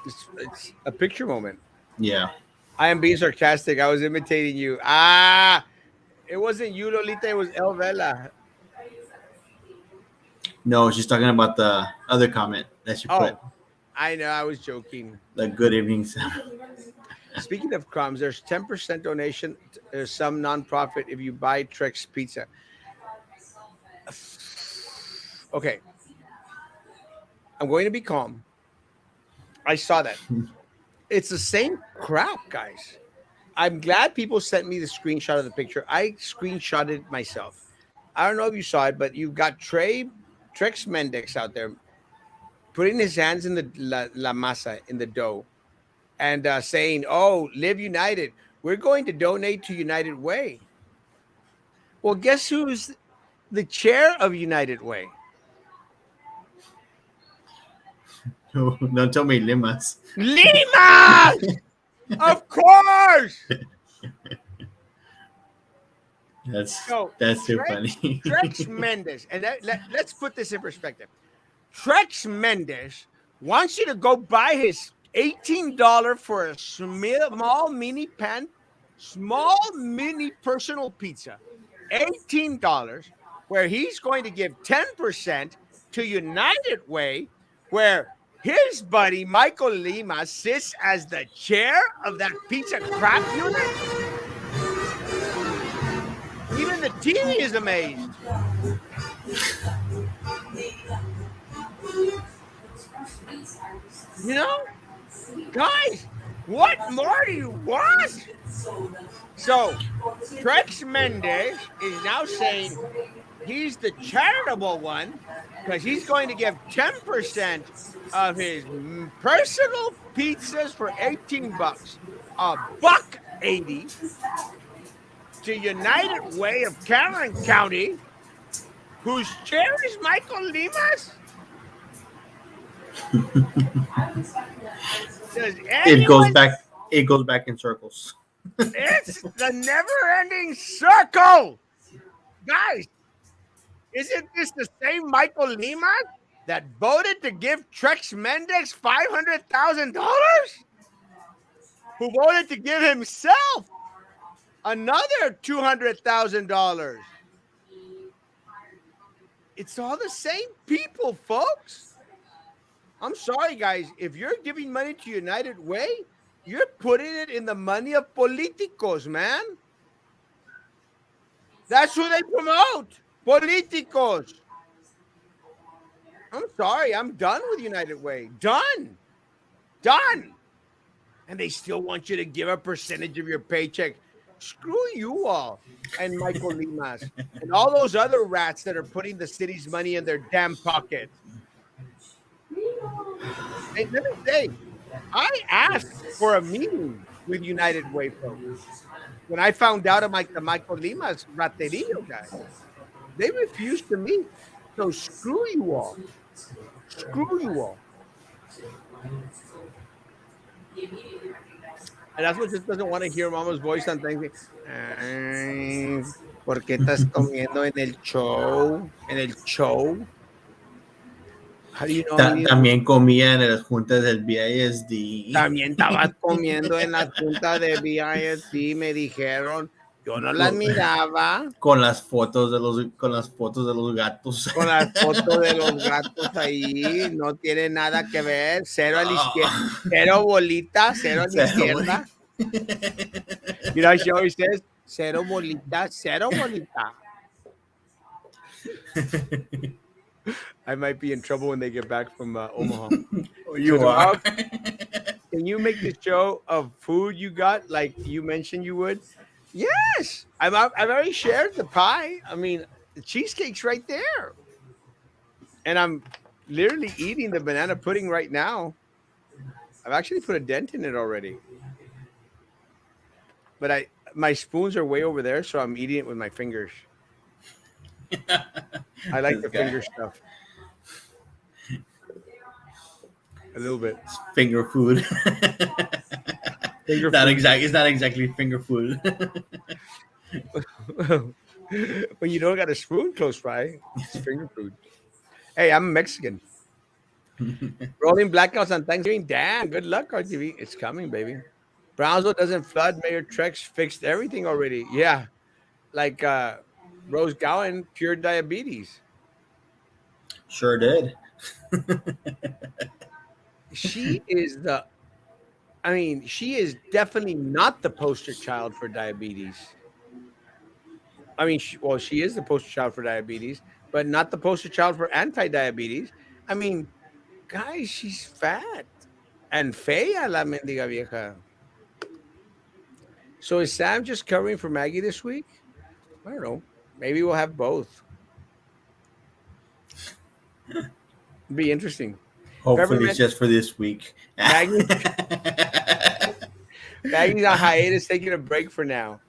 it's a picture moment. Yeah. I am being sarcastic. I was imitating you. Ah, it wasn't you, Lolita. It was El Vela. No, she's talking about the other comment that she put. Oh, I know. I was joking. Like good evening. Speaking of crumbs, there's 10% donation. There's some nonprofit if you buy Trex Pizza. Okay, I'm going to be calm. I saw that. It's the same crap, guys. I'm glad people sent me the screenshot of the picture. I screenshotted it myself. I don't know if you saw it, but you've got Trex Mendex out there putting his hands in the la masa, in the dough, and saying, "Oh, live united. We're going to donate to United Way." Well, guess who's the chair of United Way? Don't tell me limas. Limas, of course. That's So that's too Trex, funny. Trex Mendes, and let's put this in perspective. Trex Mendes wants you to go buy his $18 for a small mini pan, small mini personal pizza. $18, where he's going to give 10% to United Way, where his buddy Michael Lima sits as the chair of that pizza crap unit. Even the TV is amazed. You know, guys, what more do you want? So, Trex Mendes is now saying he's the charitable one because he's going to give 10% of his personal pizzas for 18 bucks, a buck 80 to United Way of Cameron County, whose chair is Michael Limas. Does it goes anyone? back. It goes back in circles. It's the never-ending circle, guys. Isn't this the same Michael Lima that voted to give Trex Mendex $500,000? Who voted to give himself another $200,000? It's all the same people, folks. I'm sorry, guys. If you're giving money to United Way, you're putting it in the money of politicos, man. That's who they promote. Politicos. I'm sorry. I'm done with United Way. Done. Done. And they still want you to give a percentage of your paycheck. Screw you all. And Michael Limas and all those other rats that are putting the city's money in their damn pocket. Hey, let me say, I asked for a meeting with United Way folks. When I found out about the Michael Limas Raterillo guy, they refused to meet. So screw you all. Screw you all. And that's what just doesn't want to hear Mama's voice on Thanksgiving. ¿Por qué estás comiendo en el show? En el show. How do you know I'm eating? También comía en las juntas del BISD También estabas comiendo en la junta de BISD, me dijeron. Yo no las con, miraba. con las fotos de los gatos. Con las fotos de los gatos ahí, no tiene nada que ver. Cero a la izquierda, Oh, cero bolita, cero a la cero, güey. izquierda. You know, she always says, cero bolita, cero bolita. I might be in trouble when they get back from Omaha. So You are. tomorrow, can you make the show of food you got like you mentioned you would? Yes, I've already shared the pie. I mean, the cheesecake's right there, and I'm literally eating the banana pudding right now. I've actually put a dent in it already, but I my spoons are way over there, so I'm eating it with my fingers. I like This the guy. finger stuff a little bit. Finger food. Finger Not food. exactly. It's not exactly finger food. When you don't got a spoon close by, it's finger food. Hey, I'm Mexican. Rolling blackouts on Thanksgiving. Damn, good luck, RTV. It's coming, baby. Brownsville doesn't flood. Mayor Trex fixed everything already. Yeah, like Rose Gowan cured diabetes. Sure did. She is the. I mean, she is definitely not the poster child for diabetes. I mean, well, she is the poster child for diabetes, but not the poster child for anti-diabetes. I mean, guys, she's fat and fea la mendiga vieja. So is Sam just covering for Maggie this week? I don't know. Maybe we'll have both. Be interesting. Hopefully, it's Peppermint just for this week. Maggie. Maggie's on hiatus, taking a break for now.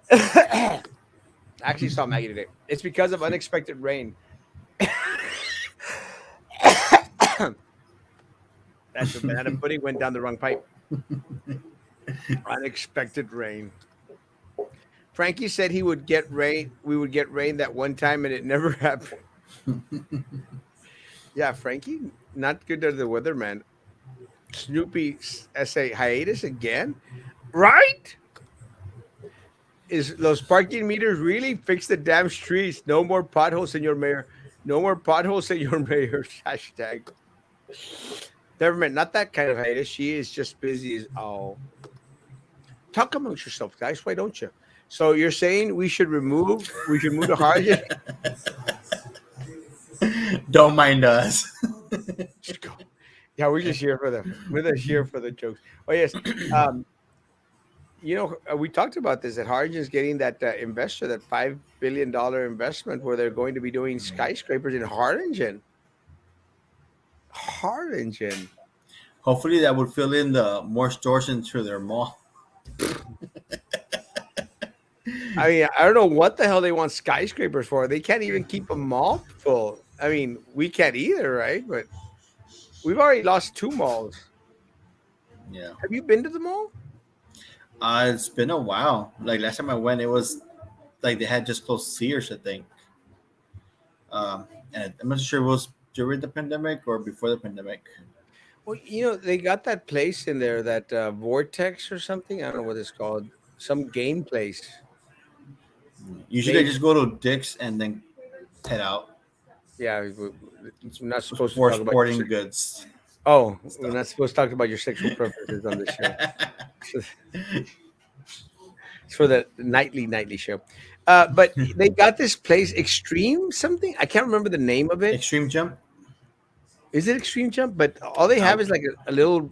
I actually saw Maggie today. It's because of unexpected rain. That's the banana pudding went down the wrong pipe. Unexpected rain. Frankie said he would get rain. We would get rain that one time, and it never happened. Yeah, Frankie, not good to the weather, man. Snoopy essay hiatus again, right? Is those parking meters really fix the damn streets? No more potholes, Senor Mayor. No more potholes, Senor Mayor. Hashtag. Government, not that kind of hiatus. She is just busy as all. Talk amongst yourselves, guys. Why don't you? So you're saying we should move to Harlingen? Don't mind us. Just go. Yeah, we're just here for the jokes. Oh yes, um, we talked about this that Harlingen is getting that investor, that $5 billion investment, where they're going to be doing skyscrapers in Harlingen. Harlingen. Hopefully, that would fill in the more stores into their mall. I mean, I don't know what the hell they want skyscrapers for. They can't even keep a mall full. I mean, we can't either, right? But we've already lost two malls. Yeah. Have you been to the mall? It's been a while. Like last time I went, it was like they had just closed Sears, I think. And I'm not sure it was during the pandemic or before the pandemic. Well, they got that place in there, that Vortex or something. I don't know what it's called. Some game place. Usually, I They, just go to Dick's and then head out. yeah, It's we're not supposed to for talk about your sporting goods Oh, we're stuff. not supposed to talk about your sexual preferences on this show. It's for the nightly show. But they got this place, Extreme something. I can't remember the name of it. Extreme jump. Is it Extreme Jump? But all they have Out is like a little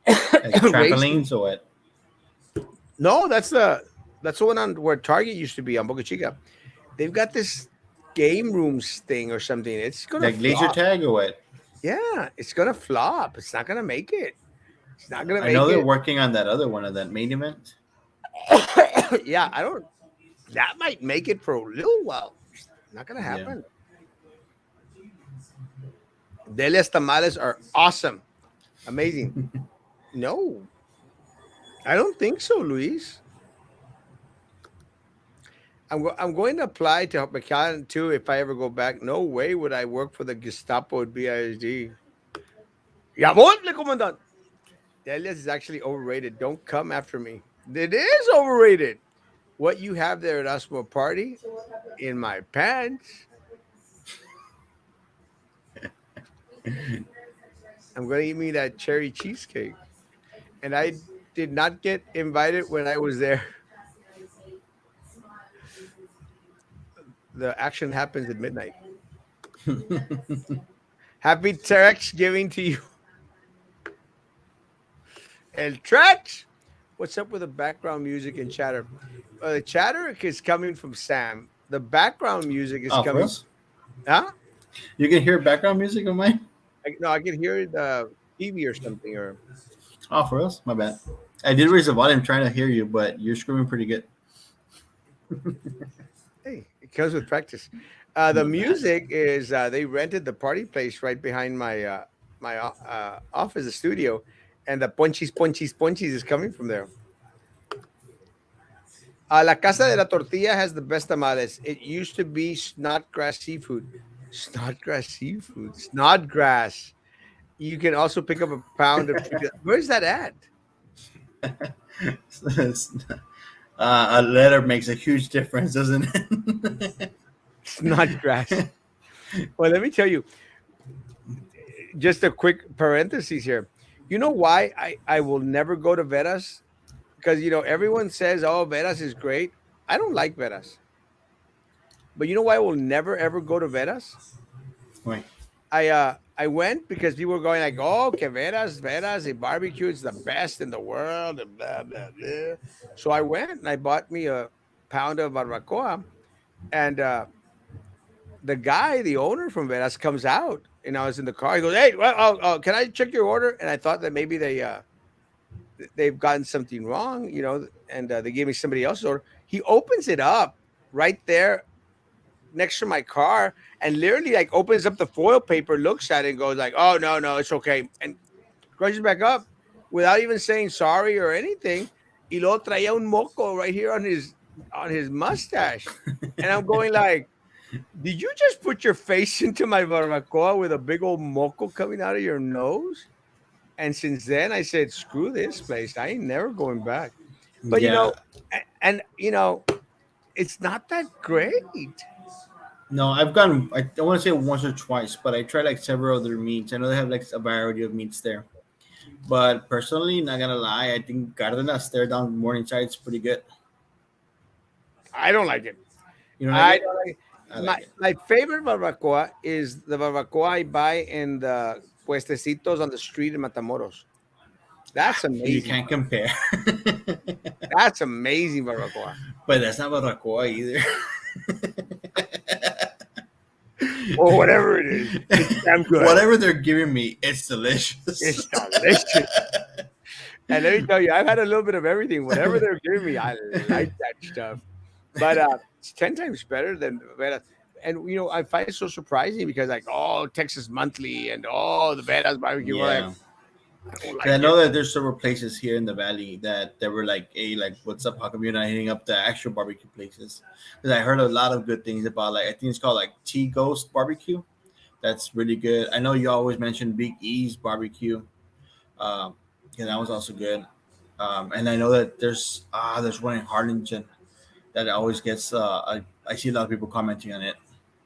like racing. trampolines or what? No, that's the one on where Target used to be on Boca Chica. They've got this game rooms thing or something. It's gonna Like laser flop. tag or what? Yeah, it's gonna flop. It's not gonna make it. It's not gonna I know make they're it. working on that other one of that main event. Yeah, I don't. That might make it for a little while. Not gonna Yeah. happen. Delia's tamales are awesome, amazing. No, I don't think so, Luis. I'm going to apply to McAllen too if I ever go back. No way would I work for the Gestapo at BISD. Jawohl, le commandant. Elias is actually overrated. Don't come after me. It is overrated. What you have there at Erasmo party in my pants. I'm going to eat me that cherry cheesecake. And I did not get invited when I was there. The action happens at midnight. Happy Thanksgiving to you. El Trex. What's up with the background music and chatter? The chatter is coming from Sam. The background music is Oh, for coming. us? Huh? You can hear background music of mine? No, I can hear the TV or something. Or Oh, for us? My bad. I did raise the volume trying to hear you, but you're screaming pretty good. hey, it comes with practice. The My bad. music is they rented the party place right behind my office, the studio, and the ponchis is coming from there. La Casa de la Tortilla has the best tamales. It used to be Snodgrass Seafood. Snodgrass Seafood. Snodgrass. You can also pick up a pound of chicken. Where's that at? A letter makes a huge difference, doesn't it? Snodgrass. Well, let me tell you, just a quick parenthesis here. You know why I will never go to Veras? Because, everyone says, oh, Veras is great. I don't like Veras. But you know why I will never, ever go to Veras? Wait. I went because people were going like, oh, que Veras, the barbecue is the best in the world, and blah blah blah. So I went and I bought me a pound of barbacoa, and the guy, the owner from Veras, comes out, and I was in the car. He goes, "Hey, well, can I check your order?" And I thought that maybe they've gotten something wrong, and they gave me somebody else's order. He opens it up right there next to my car and literally like opens up the foil paper, looks at it, and goes like, "Oh no, no, it's okay," and crunches back up without even saying sorry or anything. Y lo traía un moco right here on his mustache, and I'm going like, "Did you just put your face into my barbacoa with a big old moco coming out of your nose?" And since then, I said, "Screw this place. I ain't never going back." But Yeah. and it's not that great. No, I've gone. I want to say once or twice, but I tried like several other meats. I know they have like a variety of meats there. But personally, not gonna lie, I think Cardenas there down Morningside is pretty good. I don't like it. You don't like I it? don't like I my like it. my favorite barbacoa is the barbacoa I buy in the puestecitos on the street in Matamoros. Ah, That's you amazing. can't compare. That's amazing barbacoa. But that's not barbacoa either. Or whatever it is. It's damn good. Whatever they're giving me, it's delicious. It's delicious. And let me tell you, I've had a little bit of everything. Whatever they're giving me, I like that stuff. But it's 10 times better than Veras. And I find it so surprising because like, oh, Texas Monthly and the Veras barbecue. We're like, Yeah. I don't 'Cause I like know it. that there's several places here in the valley that they were like, "Hey, like, what's up? How come you're not hitting up the actual barbecue places?" Because I heard a lot of good things about, like, I think it's called like T Ghost Barbecue. That's really good. I know you always mention Big E's Barbecue. Um, yeah, that was also good. And I know that there's one in Harlingen that always gets. I see a lot of people commenting on it,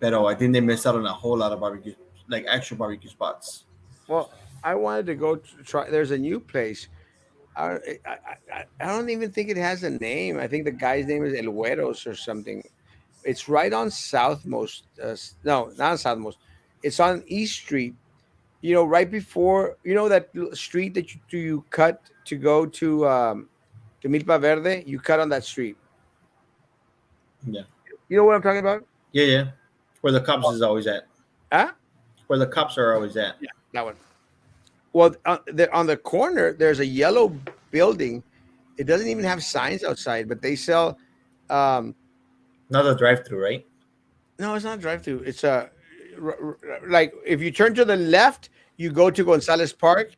but I think they missed out on a whole lot of barbecue, like actual barbecue spots. Well, I wanted to go try. There's a new place. I don't even think it has a name. I think the guy's name is El Güeros or something. It's right on Southmost. No, not on Southmost. It's on East Street. Right before that street that you cut to go to Milpa Verde. You cut on that street. Yeah, You know what I'm talking about? yeah, yeah. Where the cops is always at. Huh? Where the cops are always at. Yeah, that one. Well, on the corner, there's a yellow building. It doesn't even have signs outside, but they sell. Um, Not the drive-through, right? no, it's not a drive-through. It's like if you turn to the left, you go to Gonzalez Park,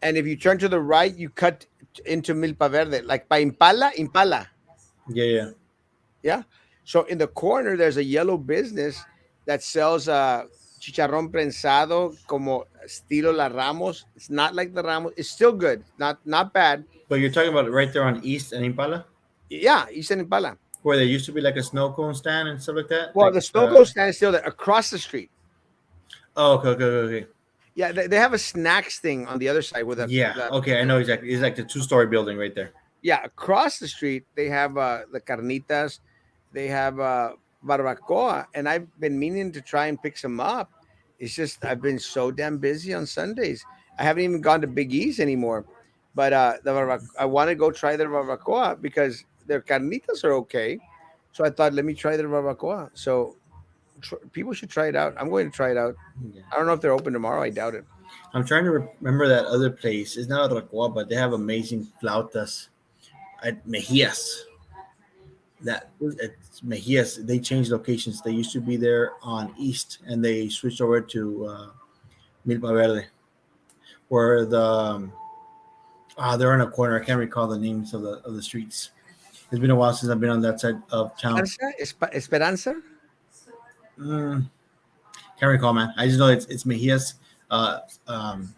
and if you turn to the right, you cut into Milpa Verde, like by Impala. Yeah, yeah. Yeah. So in the corner, there's a yellow business that sells chicharrón prensado como estilo La Ramos. It's not like the Ramos. It's still good. Not bad. But you're talking about right there on East and Impala, Yeah, Eastern Impala. where there used to be like a snow cone stand and stuff like that. Well, Like, the snow cone stand is still there across the street. oh, okay, okay, okay, okay. Yeah, they have a snacks thing on the other side with Yeah, okay, I know exactly. It's like the two-story building right there. yeah, across the street they have the carnitas, they have barbacoa, and I've been meaning to try and pick some up. It's just I've been so damn busy on Sundays. I haven't even gone to Big E's anymore. But I want to go try their barbacoa because their carnitas are okay. So I thought, let me try their barbacoa. So people should try it out. I'm going to try it out. Yeah. I don't know if they're open tomorrow. I doubt it. I'm trying to remember that other place. It's not Racoa, but they have amazing flautas at Mejias. That it's Mejias. They changed locations. They used to be there on East, and they switched over to Milpa Verde, where they're in a corner. I can't recall the names of the streets. It's been a while since I've been on that side of town. Esperanza, Esperanza. Mm, can't recall, man. I just know it's Mejias. Uh, um,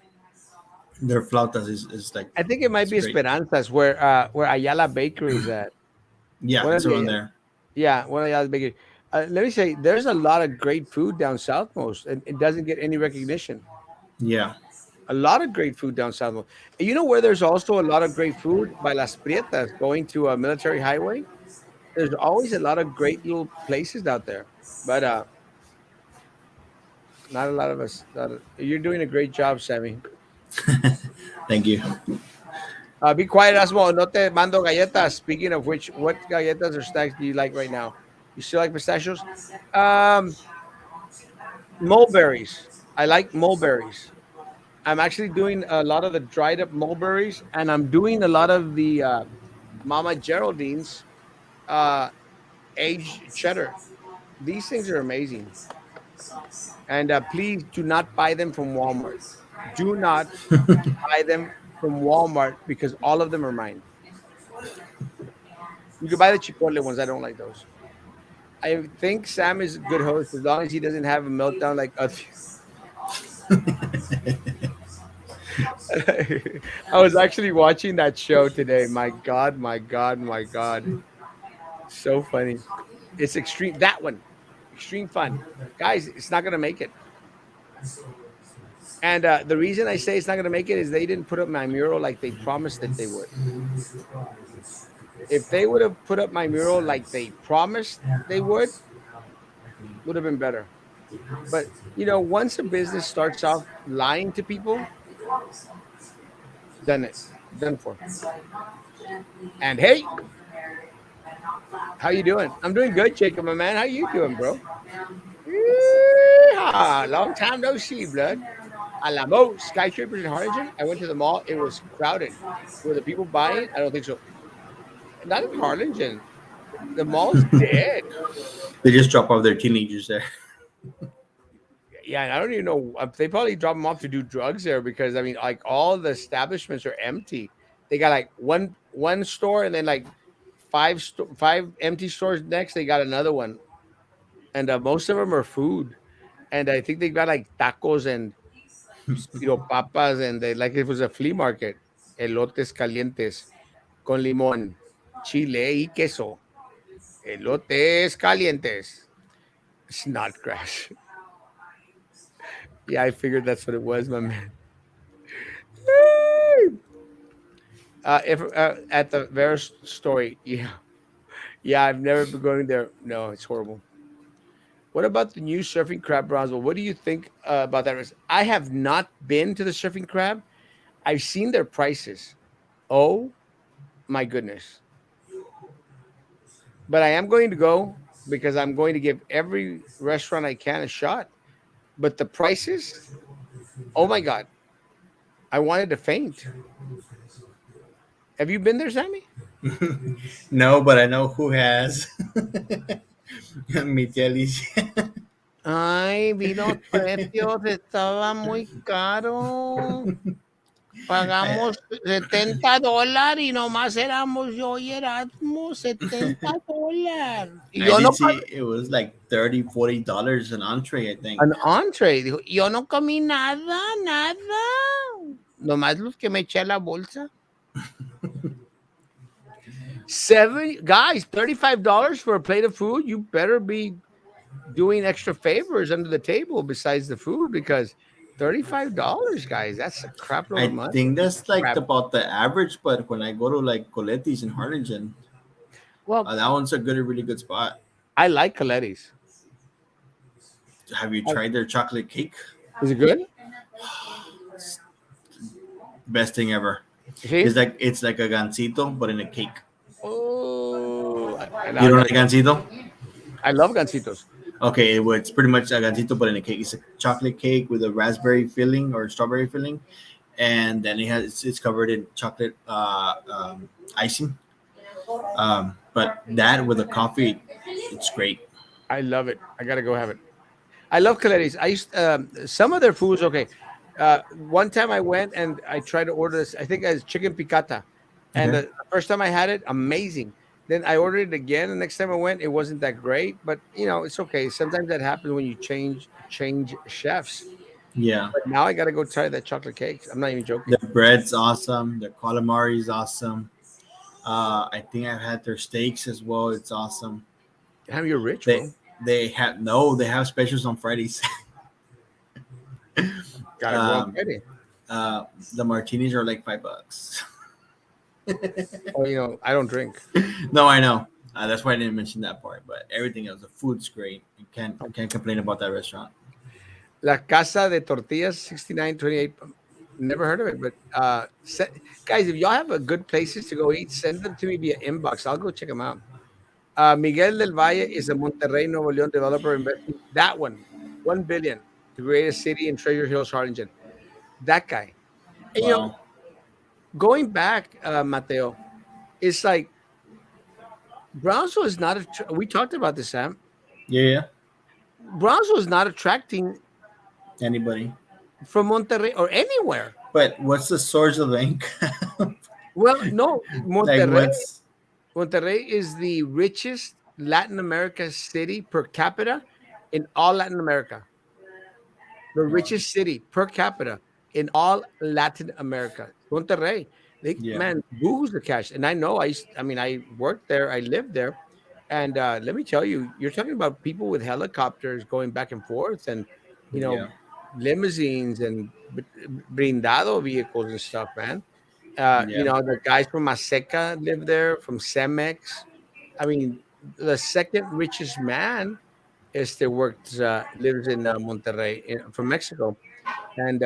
their flautas is like I think it might it's be great. Esperanzas where Ayala Bakery is at. Yeah, One of it's around the there. yeah, one of Ayala's bakery. Let me say, there's a lot of great food down south most, and it doesn't get any recognition. Yeah. A lot of great food down south most. And you know where there's also a lot of great food by Las Prietas, going to a military highway. There's always a lot of great little places out there, but not a lot of us. You're doing a great job, Sammy. Thank you. Be quiet, Asmo. No te mando galletas. Speaking of which, what galletas or snacks do you like right now? You still like pistachios? Um, mulberries. I like mulberries. I'm actually doing a lot of the dried up mulberries, and I'm doing a lot of the Mama Geraldine's uh, aged cheddar. These things are amazing. And please do not buy them from Walmart. Do not buy them from Walmart because all of them are mine. You can buy the Chipotle ones. I don't like those. I think Sam is a good host as long as he doesn't have a meltdown like us. I was actually watching that show today. My God, my God, my God. So funny. It's extreme. That one, extreme fun. Guys, it's not going to make it. And the reason I say it's not going to make it is they didn't put up my mural like they promised that they would. If they would have put up my mural like they promised they would have been better. But, once a business starts off lying to people, done it. Done for. And hey, how you doing? I'm doing good, Jacob, my man. How you doing, bro? Yeehaw. Long time no see, blood. A la mo skyscrapers in Harlingen. I went to the mall. It was crowded. Were the people buying? I don't think so. Not in Harlingen. The mall's dead. They just drop off their teenagers there. Yeah, and I don't even know. They probably drop them off to do drugs there because I mean, like all the establishments are empty. They got like one store and then like five empty stores next. They got another one, and most of them are food. And I think they got like tacos and papas, and they like it was a flea market. Elotes calientes con limón, chile y queso. Elotes calientes. Snodgrass. Yeah, I figured that's what it was, my man. If At the Veris story, yeah, yeah, I've never been going there. No, it's horrible. What about the new surfing crab, Roswell? What do you think about that? I have not been to the surfing crab. I've seen their prices. Oh my goodness! But I am going to go because I'm going to give every restaurant I can a shot. But the prices, oh my god! I wanted to faint. Have you been there, Sammy? No, but I know who has. Mi tía Alicia. Ay, vi los precios, estaba muy caro. Pagamos I, $70 y nomás éramos yo y Erasmo, $70. Y I yo no did comí see it was like $30, $40 an entree, I think. an entree. Dijo, yo no comí nada, nada. Nomás los que me eché a la bolsa. Seven guys, $35 for a plate of food. You better be doing extra favors under the table besides the food because $35, guys, that's a crap load of I money. think that's like Crap. about the average, but when I go to like Coletti's in Harlingen, Well, that one's a really good spot. I like Coletti's. Have you tried their chocolate cake? Is it good? Best thing ever. See? It's like a gansito, but in a cake. Oh, You I don't got. like gansito? I love gancitos. Okay, well, it's pretty much a gansito, but in a cake. It's a chocolate cake with a raspberry filling or strawberry filling, and then it's covered in chocolate icing. But that with a coffee, it's great. I love it. I gotta go have it. I love Coletti's. I used some of their foods. Okay, one time I went and I tried to order this. I think it's chicken picata, and Okay. the first time I had it, amazing. Then I ordered it again. The next time I went, it wasn't that great, but it's okay. Sometimes that happens when you change chefs. Yeah. But now I gotta go try that chocolate cake. I'm not even The joking. bread's awesome. The calamari is awesome. I think I've had their steaks as well. It's awesome. Damn, you're rich, They bro. they have specials on Fridays. Gotta go up um, Friday. uh, the martinis are like $5. Oh, I don't drink. No, I know. That's why I didn't mention that part. But everything else, the food's great. You can't complain about that restaurant. La Casa de Tortillas, 6928. Never heard of it, but guys, if y'all have a good places to go eat, send them to me via inbox. I'll go check them out. Miguel del Valle is a Monterrey, Nuevo León developer investing that 1 billion to create a city in Treasure Hills, Harlingen. That guy. And Wow. going back, Mateo, it's like Brownsville is not. We talked about this, Sam. Yeah, yeah. Brownsville is not attracting Anybody. from Monterrey or anywhere. But what's the source of the income? Well, no, Like Monterrey. what's Monterrey is the richest Latin America city per capita in all Latin America. The richest city per capita in all Latin America. Monterrey. yeah, Man, booze the cash. And I know I mean, I worked there, I lived there. And let me tell you, you're talking about people with helicopters going back and forth and, you know, yeah, limousines and brindado vehicles and stuff, man. yeah, The guys from Maseca live there, from Cemex. I mean, the second richest man lives in Monterrey from Mexico. And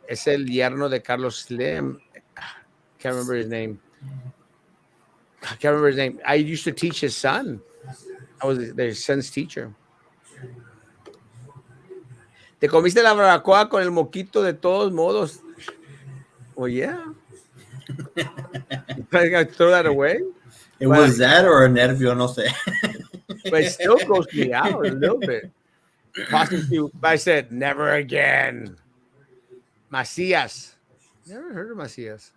es el yerno de Carlos Slim. Can't remember his name. I can't remember his name. I used to teach his son. I was their son's teacher. Te comiste la barbacoa con el moquito de todos modos. Well, yeah. I got to throw that away. It But, was that or a nervio, no sé. but it still grossed me out a little bit. Tossing to, but I said, never again. Macias. Never heard of Macias.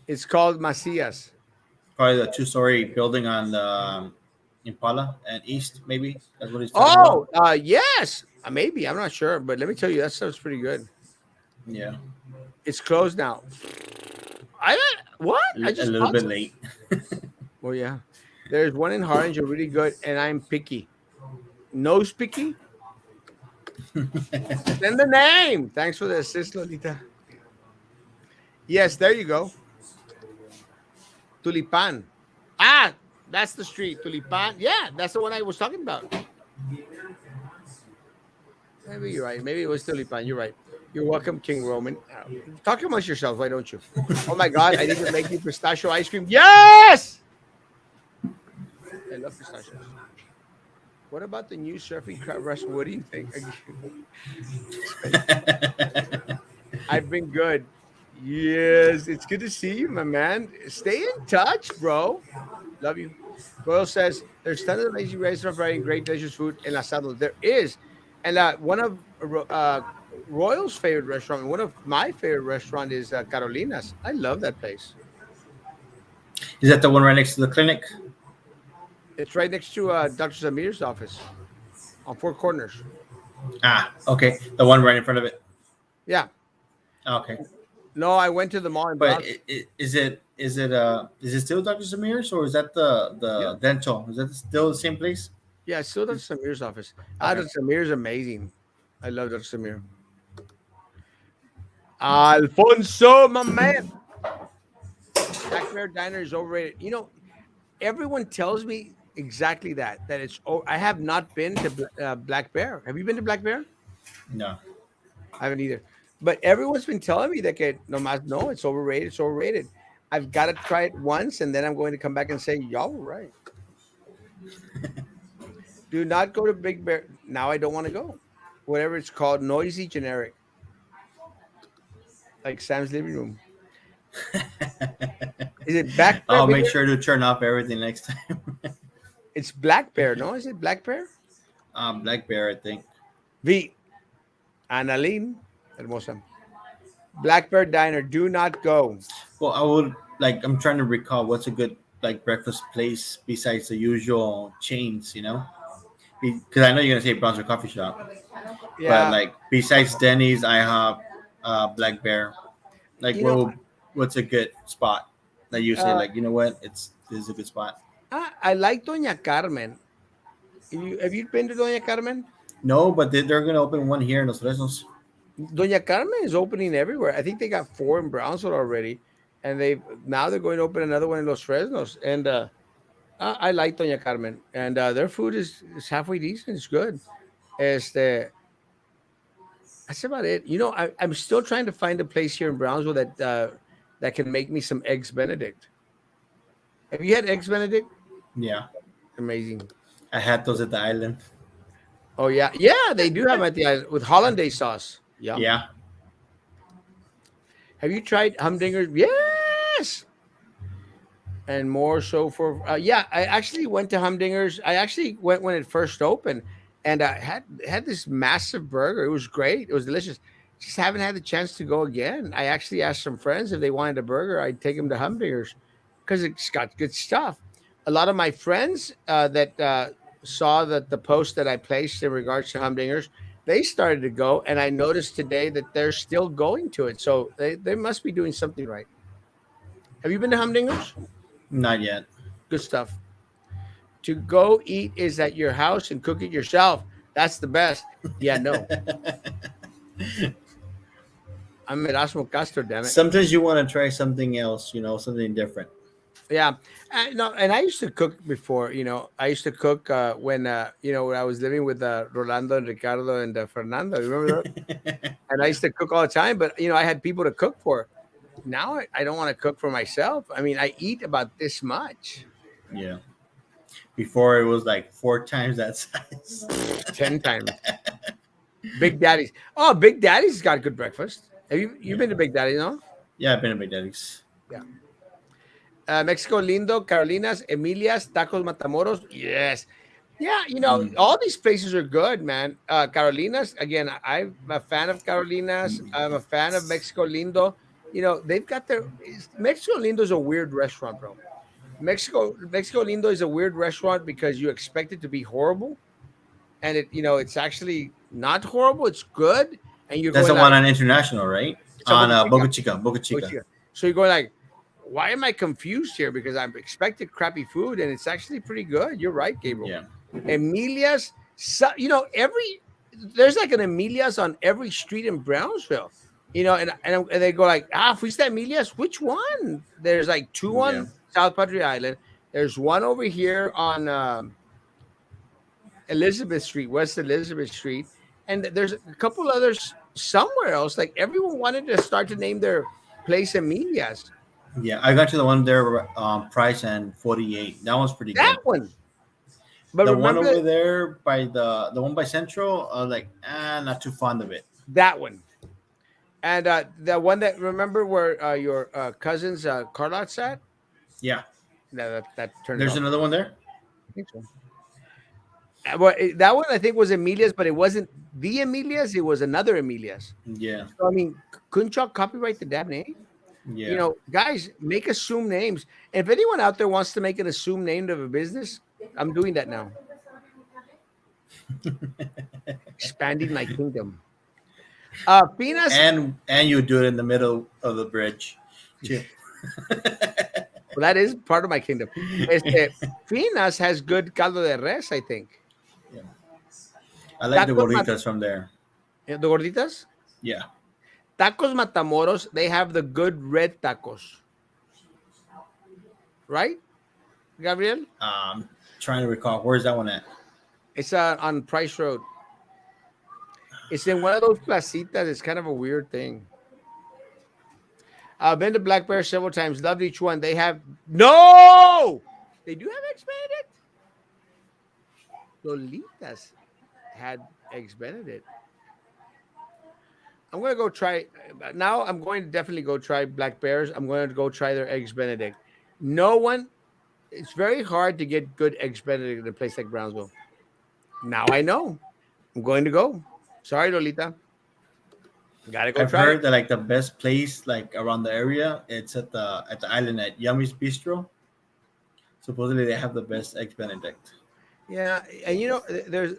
It's called Macias. Probably the two-story building on the Impala and East, maybe. That's what he's talking about. Oh, yes. Maybe. I'm not sure. But let me tell you, that stuff's pretty good. Yeah, It's closed now. What? I a just little bought bit some. late. Oh, yeah. There's one in Harlingen, really good, and I'm picky. Nose picky? Send the name. Thanks for the assist, Lolita. Yes, there you go. Tulipan. Ah, that's the street. Tulipan. Yeah, that's the one I was talking about. Maybe you're right. Maybe it was Tulipan. You're right. You're welcome, King Roman. Talk amongst yourselves, why don't you? Oh my God, I need to make you pistachio ice cream. Yes! I love pistachios. What about the new surfing crab rush? What do you think? I've been good. Yes, it's good to see you, my man. Stay in touch, bro. Love you. Royal says there's tons of lazy restaurants providing great delicious food in La Saddle. There is, and one of Royal's favorite restaurant. One of my favorite restaurant is Carolina's. I love that place. Is that the one right next to the clinic? It's right next to Dr. Zamir's office on Four Corners. Ah, okay, the one right in front of it. Yeah. Okay, No, I went to the mall in but Brownsville. is it still Dr. Samir's, or is that Yeah. the dental? Is that still the same place? Yeah, it's still Dr. Samir's office. Ah, Okay. Dr. Samir's amazing. I love Dr. Samir. Alfonso, my man. Black Bear Diner is overrated. Everyone tells me exactly that. That it's. Oh, I have not been to Black Bear. Have you been to Black Bear? No. I haven't either. But everyone's been telling me that no, no, it's overrated. It's overrated. I've got to try it once, and then I'm going to come back and say y'all were right. Do not go to Big Bear. Now I don't want to go. Whatever it's called, noisy generic, like Sam's living room. Is it Black Bear? I'll make sure to turn off everything next time. It's Black Bear. No, is it Black Bear? Black Bear, I think. V. Annalyn. Hermosa. Black Bear Diner. Do not go. Well, I would like. I'm trying to recall what's a good like breakfast place besides the usual chains. Because I know you're gonna say Bronzer Coffee Shop, but Yeah. like besides Denny's, IHOP, Black Bear, like You know, what's a good spot that you say uh, like, you know what, this is a good spot. I like Doña Carmen. Have you been to Doña Carmen? No, but they're gonna open one here in Los Fresnos. Doña Carmen is opening everywhere. I think they got four in Brownsville already, and they're going to open another one in Los Fresnos. And I like Doña Carmen, and their food is halfway decent. It's good. Este, that's about it. I'm still trying to find a place here in Brownsville that can make me some eggs Benedict. Have you had eggs Benedict? Yeah, Amazing. I had those at the island. Oh yeah, yeah, they do have them at the island with hollandaise sauce. Yum. Yeah. Have you tried humdingers? Yes. And more so for yeah, I actually went to Humdingers. I actually went when it first opened, and I had this massive burger. It was great. It was delicious. Just haven't had the chance to go again. I actually asked some friends if they wanted a burger. I'd take them to Humdingers because it's got good stuff. A lot of my friends that saw that the post that I placed in regards to Humdingers, they started to go, and I noticed today that they're still going to it. So they must be doing something right. Have you been to Humdingers? Not yet. Good stuff. To go eat is at your house and cook it yourself. That's the best. Yeah, no. I'm Erasmo Castro, damn it. Sometimes you want to try something else, something different. Yeah. No, and I used to cook before, I used to cook when I was living with Rolando and Ricardo and Fernando. Remember that? And I used to cook all the time, but, I had people to cook for. Now I don't want to cook for myself. I mean, I eat about this much. Yeah. Before it was like 4 times that size. 10 times. Big Daddy's. Oh, Big Daddy's got good breakfast. Have you been to Big Daddy, no? Yeah, I've been to Big Daddy's. Yeah. Mexico Lindo, Carolinas, Emilias, Tacos Matamoros. Yes. Yeah, Mm, all these places are good, man. Carolinas, again, I'm a fan of Carolinas. I'm a fan of Mexico Lindo. They've got Mexico Lindo is a weird restaurant, bro. Mexico Lindo is a weird restaurant because you expect it to be horrible, and it's actually not horrible. It's good, and you're that's going the one like, on International, right? it's a On Boca Chica. Boca Chica. Boca Boca Chica. Chica. So you're going like, why am I confused here? Because I'm expected crappy food, and it's actually pretty good. You're right, Gabriel. Yeah. Emilia's, there's like an Emilia's on every street in Brownsville. And they go like, fuiste a Emilia's? Which one? There's like two Yeah. on South Padre Island. There's one over here on Elizabeth Street, West Elizabeth Street, and there's a couple others somewhere else. Like everyone wanted to start to name their place Emilia's. Yeah. I got to the one there, price and 48. That one's pretty That good. one. But The one remember over there by the one by Central, like, not too fond of it. that one. And the one that remember where your cousin's Carlot's at? Yeah. No, that turned it There's off. another one there. I think so. Well, that one I think was Emilia's, but it wasn't the Emilia's. It was another Emilia's. Yeah, So I mean, couldn't y'all copyright the damn name? You yeah. know, guys, make assumed names. If anyone out there wants to make an assumed name of a business, I'm doing that now. Expanding my kingdom. Finas, And you do it in the middle of the bridge, too. well, that is part of my kingdom. Finas has good caldo de res, I think. Yeah. I like the Tacos, gorditas from there. the gorditas. Yeah. Tacos Matamoros, they have the good red tacos, right, Gabriel? Trying to recall where's that one at? It's on Price Road. It's in one of those placitas. It's kind of a weird thing. I've been to Black Bear several times. Loved each one. They have no. They do have eggs Benedict. Lolitas had eggs Benedict. I'm gonna go try now. I'm going to definitely go try Black Bears. I'm going to go try their eggs Benedict. No one. It's very hard to get good eggs Benedict in a place like Brownsville. Now I know. I'm going to go. Sorry, Lolita. Gotta go I've try it. heard that like the best place like around the area, it's at the island at Yummy's Bistro. Supposedly they have the best eggs Benedict. Yeah, and you know, there's.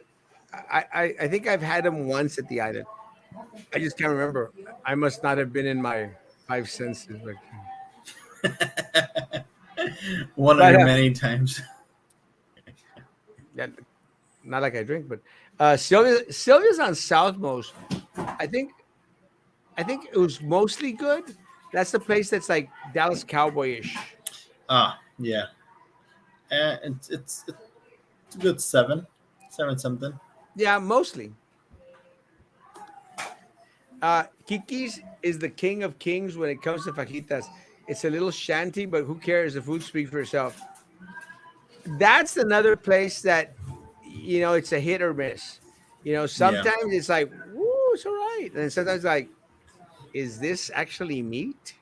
I think I've had them once at the island. I just can't remember. I must not have been in my five senses. One of But your many times. yeah, not like I drink, but Sylvia's on Southmost. I think I think it was mostly good. That's the place that's like Dallas Cowboyish. Yeah. It's a good seven something. Yeah, mostly. Kiki's is the king of kings when it comes to fajitas. It's a little shanty, but who cares? The food speaks for itself. That's another place that it's a hit or miss. Yeah. Sometimes it's like, woo, it's all right, and sometimes like, is this actually meat?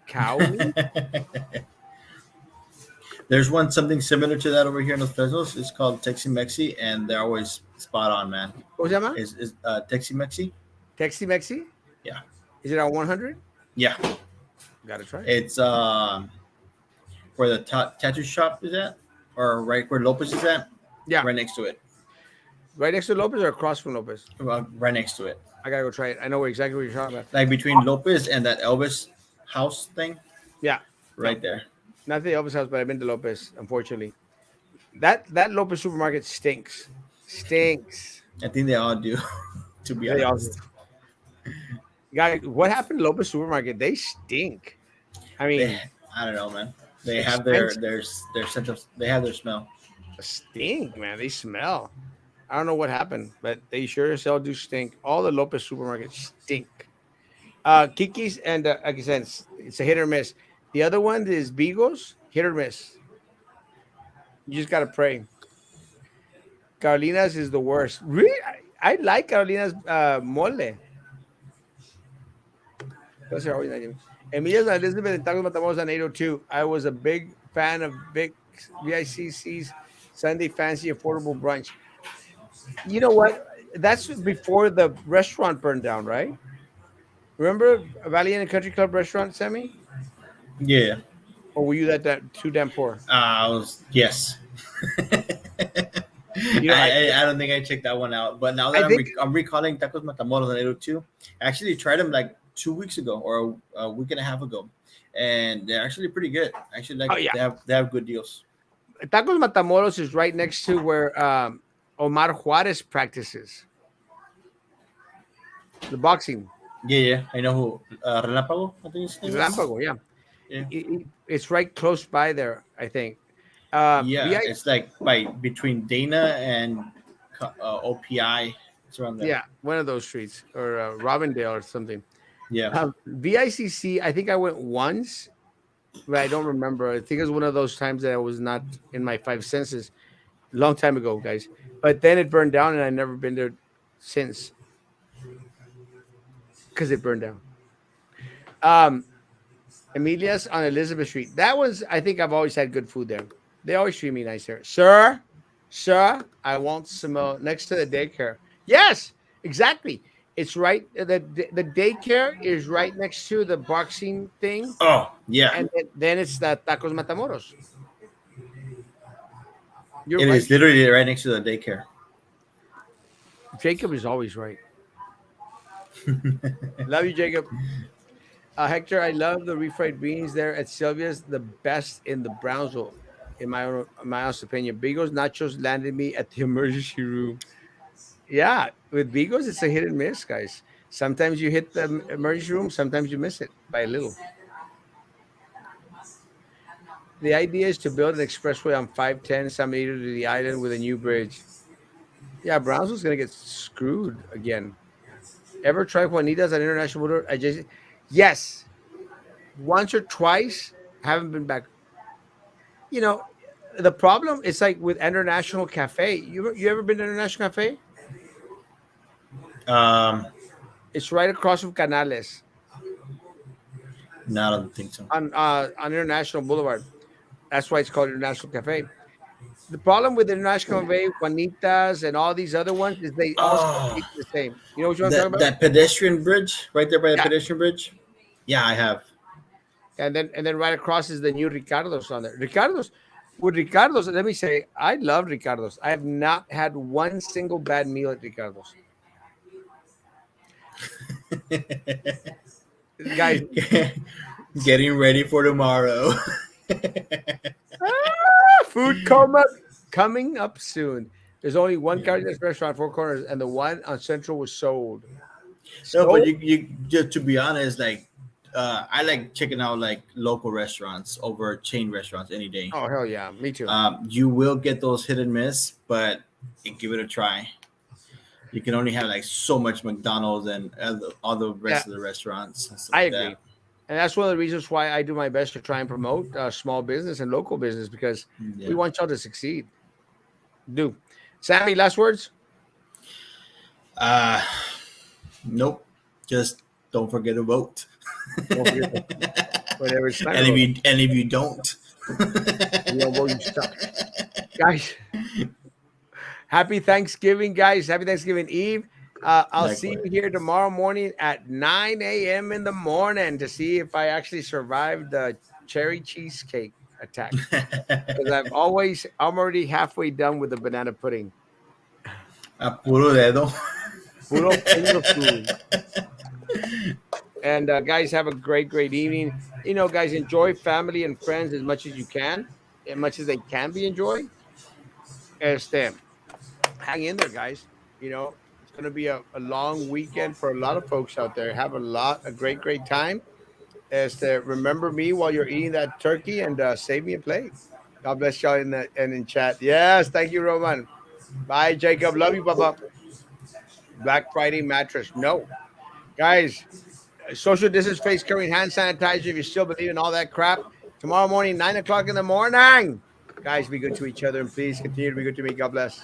Cow meat? There's one something similar to that over here in Los Pesos. It's called Texi Mexi, and they're always spot on, man. What se llama? Is Texi Mexi? Texi Mexi? Yeah, Is it on 100? yeah. Gotta try it. It's where the tattoo shop is at, or right where Lopez is at, Yeah, right next to it. right next to Lopez or across from Lopez? Well, right next to it, I gotta go try it. I know exactly what you're talking about. like between Lopez and that Elvis house thing, Yeah, right there. not the Elvis house, but I've been to Lopez. Unfortunately, that Lopez supermarket stinks. Stinks. I think they all do, to be They all do. honest. Guy, what happened to Lopez supermarket? They stink. I They, mean, I don't know, man. They have expensive. their sense of, they have their smell. Stink, man. They smell. I don't know what happened, but they sure as hell do stink. All the Lopez supermarkets stink. Kiki's and like I said, it's a hit or miss. The other one is Bigos, hit or miss. You just gotta pray. Carolina's is the worst. Really, I like Carolina's mole. Those are always nice. Emilia's and Elizabeth and Tacos Matamoros on 802. I was a big fan of Vic VICC's Sunday Fancy Affordable Brunch. You know what? That's before the restaurant burned down, right? Remember Valley Inn and Country Club restaurant, Sammy? Yeah. Or were you that too damn poor? I was yes. You know, I don't think I checked that one out. But now that I think I'm recalling Tacos Matamoros on 802, I actually tried them like 2 weeks ago or a week and a half ago, and they're actually pretty good. Actually, like oh yeah, they have good deals. Tacos Matamoros is right next to where Omar Juarez practices the boxing. Yeah, yeah. I know who Relampago, I think his name is. Lampago, yeah. Yeah, It's right close by there, I think. yeah. VI, It's like by between Dana and OPI. It's around there. yeah, one of those streets or Robindale or something. Yeah. VICC, I think I went once, but I don't remember. I think it was one of those times that I was not in my five senses. Long time ago, guys. But then it burned down, and I've never been there since because it burned down. Um, Emilia's on Elizabeth Street. That was, I think, I've always had good food there. They always treat me nice there, sir. Sir, I won't smell next to the daycare. Yes, exactly. It's right. The daycare is right next to the boxing thing, Oh yeah, and then it's the Tacos Matamoros. You're it right. is literally right next to the daycare. Jacob is always right. Love you, Jacob. Hector, I love the refried beans there at Sylvia's. The best in the Brownsville, in my honest opinion. Bigos nachos landed me at the emergency room. Yeah, with Bigos, it's a hit and miss, guys. Sometimes you hit the emergency room, sometimes you miss it by a little. The idea is to build an expressway on 510 San Benito to the island with a new bridge. Yeah, Brownsville's gonna get screwed again. Ever try Juanita's at International Boulevard? Yes, once or twice. Haven't been back. You know, the problem is like with International Cafe. You ever been to International Cafe? Um, It's right across from Canales no, I don't think so. on International Boulevard. That's why it's called International Cafe. The problem with International Cafe, Juanitas, and all these other ones is they all Oh, taste the same. You know what I'm talking that about? that pedestrian bridge right there by the Yeah. pedestrian bridge. Yeah, I have. And then right across is the new Ricardo's on there. Ricardo's, let me say, I love Ricardo's. I have not had one single bad meal at Ricardo's. Guys, Getting ready for tomorrow. food coma coming up soon. There's only one Yeah. Cardenas restaurant, Four Corners, and the one on Central was sold. No, but So, you just to be honest, like I like checking out like local restaurants over chain restaurants any day. oh hell yeah, me too. You will get those hit and miss, but give it a try. You can only have like so much McDonald's and all the Yeah, rest of the restaurants and stuff I like that. agree. And that's one of the reasons why I do my best to try and promote small business and local business because we Yeah. want y'all to succeed. Do. Sammy, last words? Uh, nope. Just don't forget to vote. Don't forget to, whenever it's time to and if vote, you don't, you don't vote, you suck. Guys, happy Thanksgiving, guys. Happy Thanksgiving Eve. I'll see you likewise. here tomorrow morning at 9 a.m. in the morning to see if I actually survived the cherry cheesecake attack. Because I'm already halfway done with the banana pudding. A puro dedo. Puro finger food. And guys, have a great evening. Guys, enjoy family and friends as much as you can, as much as they can be enjoyed. Este, hang in there, guys. It's going to be a long weekend for a lot of folks out there. Have a great time. Remember me while you're eating that turkey and save me a plate. God bless y'all in chat. Yes, thank you, Roman. Bye, Jacob. Love you, Papa. Black Friday mattress. No, guys. Social distance, face covering, hand sanitizer. If you still believe in all that crap, tomorrow morning, 9 o'clock in the morning. Guys, be good to each other and please continue to be good to me. God bless.